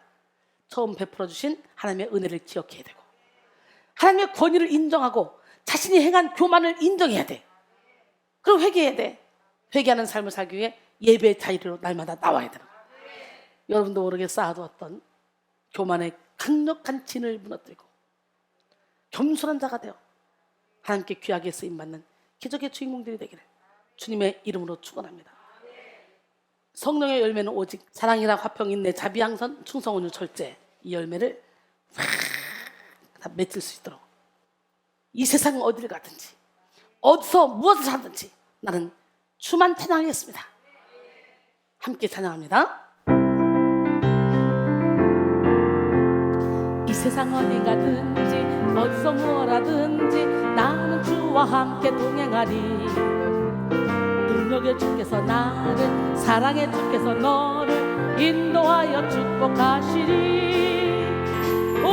처음 베풀어 주신 하나님의 은혜를 기억해야 되고 하나님의 권위를 인정하고 자신이 행한 교만을 인정해야 돼. 그럼 회개해야 돼. 회개하는 삶을 살기 위해 예배의 자리로 날마다 나와야 되는 거예요. 여러분도 모르게 쌓아두었던 교만의 강력한 진을 무너뜨리고 겸손한 자가 되어 하나님께 귀하게 쓰임받는 기적의 주인공들이 되기를 주님의 이름으로 축원합니다. 성령의 열매는 오직 사랑이라 화평 인내 자비 양선 충성 온유 절제, 이 열매를 다 맺을 수 있도록 이 세상 어디를 가든지 어디서 무엇을 하든지 나는 주만 찬양하겠습니다. 함께 찬양합니다. 이 세상 어디 가든지 어디서 무엇하든지 나는 주와 함께 동행하리. 능력의 주께서 나를 사랑의 주께서 너를 인도하여 축복하시리. 오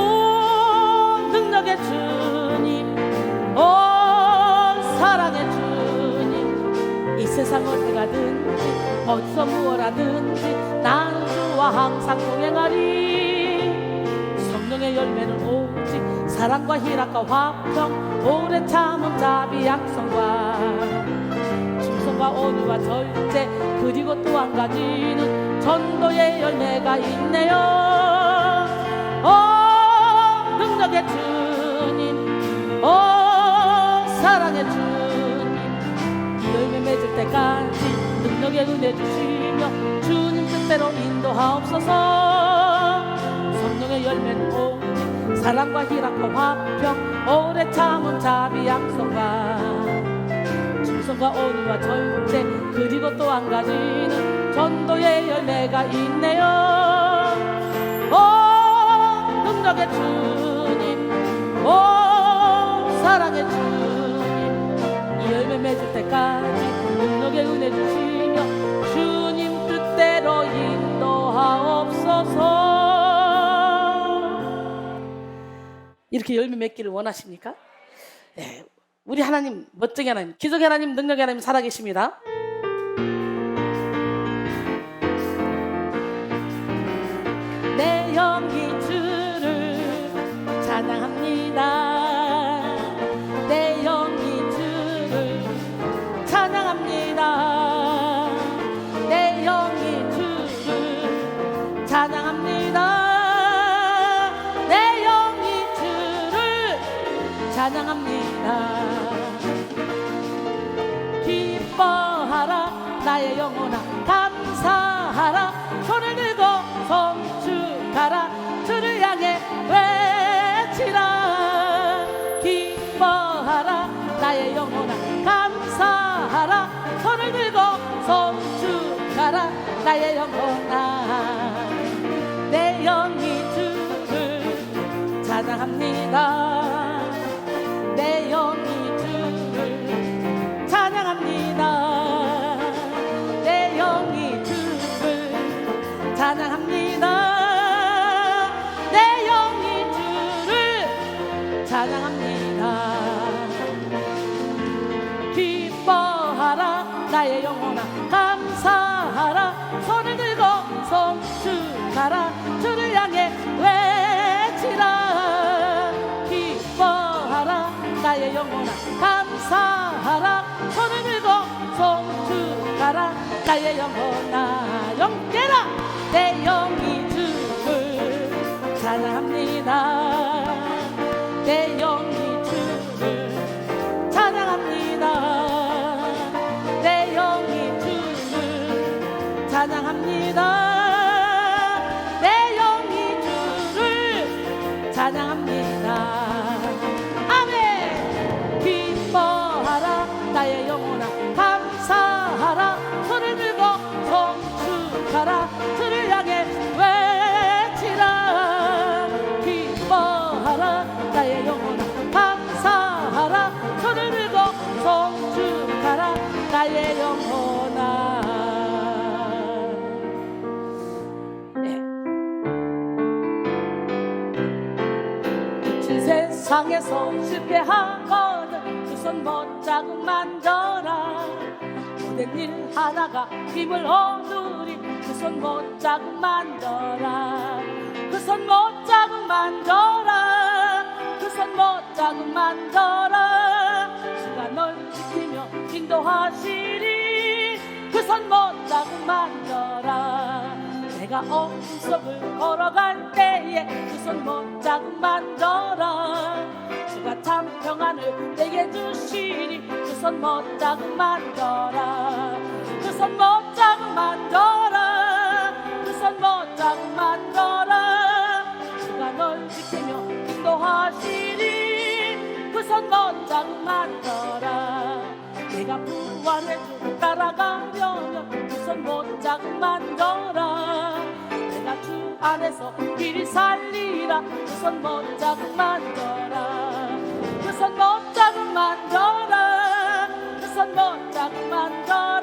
능력의 주님, 오 사랑의 주님, 이 세상 어디 가든지 어디서 무엇하든지 나는 주와 항상 동행하리. 성령의 열매는 오직 사랑과 희락과 화평 오래 참음 자비 약성과 충성과 온유와 절제, 그리고 또 한 가지는 전도의 열매가 있네요. 오 능력의 주님, 오 사랑의 주님, 이 열매 맺을 때까지 능력의 은혜 주시며 주님 뜻대로 인도하옵소서. 성령의 열매는 오직 사랑과 희락과 화평 오래 참음 자비 약성과 충성과 온유와 절제, 그리고 또 한 가지는 전도의 열매가 있네요. 오 능력의 주님, 오 사랑의 주님, 이 열매 맺을 때까지 능력의 은혜 주시며 주님 뜻대로 인도하옵소서. 이렇게 열매 맺기를 원하십니까? 네, 우리 하나님, 멋쟁이 하나님, 기적의 하나님, 능력의 하나님 살아계십니다. 내 영이 주를 찬양합니다. 내 영이 주를 찬양합니다. 내 영이 주를 찬양합니다. 내 영이 주를 찬양합니다. 기뻐하라 나의 영혼아, 감사하라 손을 들고 성축하라, 주를 향해 외치라. 기뻐하라 나의 영혼아, 감사하라 손을 들고 성축하라. 나의 영혼아, 내 영이 주를 찬양합니다. 내 영이 주를 찬양합니다. 내 영이 주를 찬양합니다. 내 영이 주를 찬양합니다. 기뻐하라 나의 영혼아, 감사하라 손을 들고 성축하라. 주를 향해 외치라. 기뻐하라 나의 영혼아, 감사하라 손을 들고 성축하라. 나의 영혼아 영깨라. 내 영이 주를 찬양합니다. 내 영이 주를 찬양합니다. 내 영이 주를 세상에서 실패하거든 두 손 못자국 만져라. 모든 일 하다가 힘을 얻으리 두 손 못자국 만져라. 그 손 못자국 만져라. 그 손 못자국 만져라. 주가 널 지키며 인도하시리 그 손 못자국 만져라. 내가 어둠 속을 걸어갈 때에 그 손 못자국 만져라. 주가 참 평안을 내게 주시니 그 손 못자국 만져라. 그 손 못자국 만져라. 그 손 못자국 만져라. 주가 널 지키며 인도하시니 그 손 못자국 만져라. 내가 부활의 주 따라가려면 그 손 못자국 만져라. 내가 주 안에서 길이 살리라 그 손 못자국 만져라. 그 손 못자국 만져라. 그 손 못자국 만져라.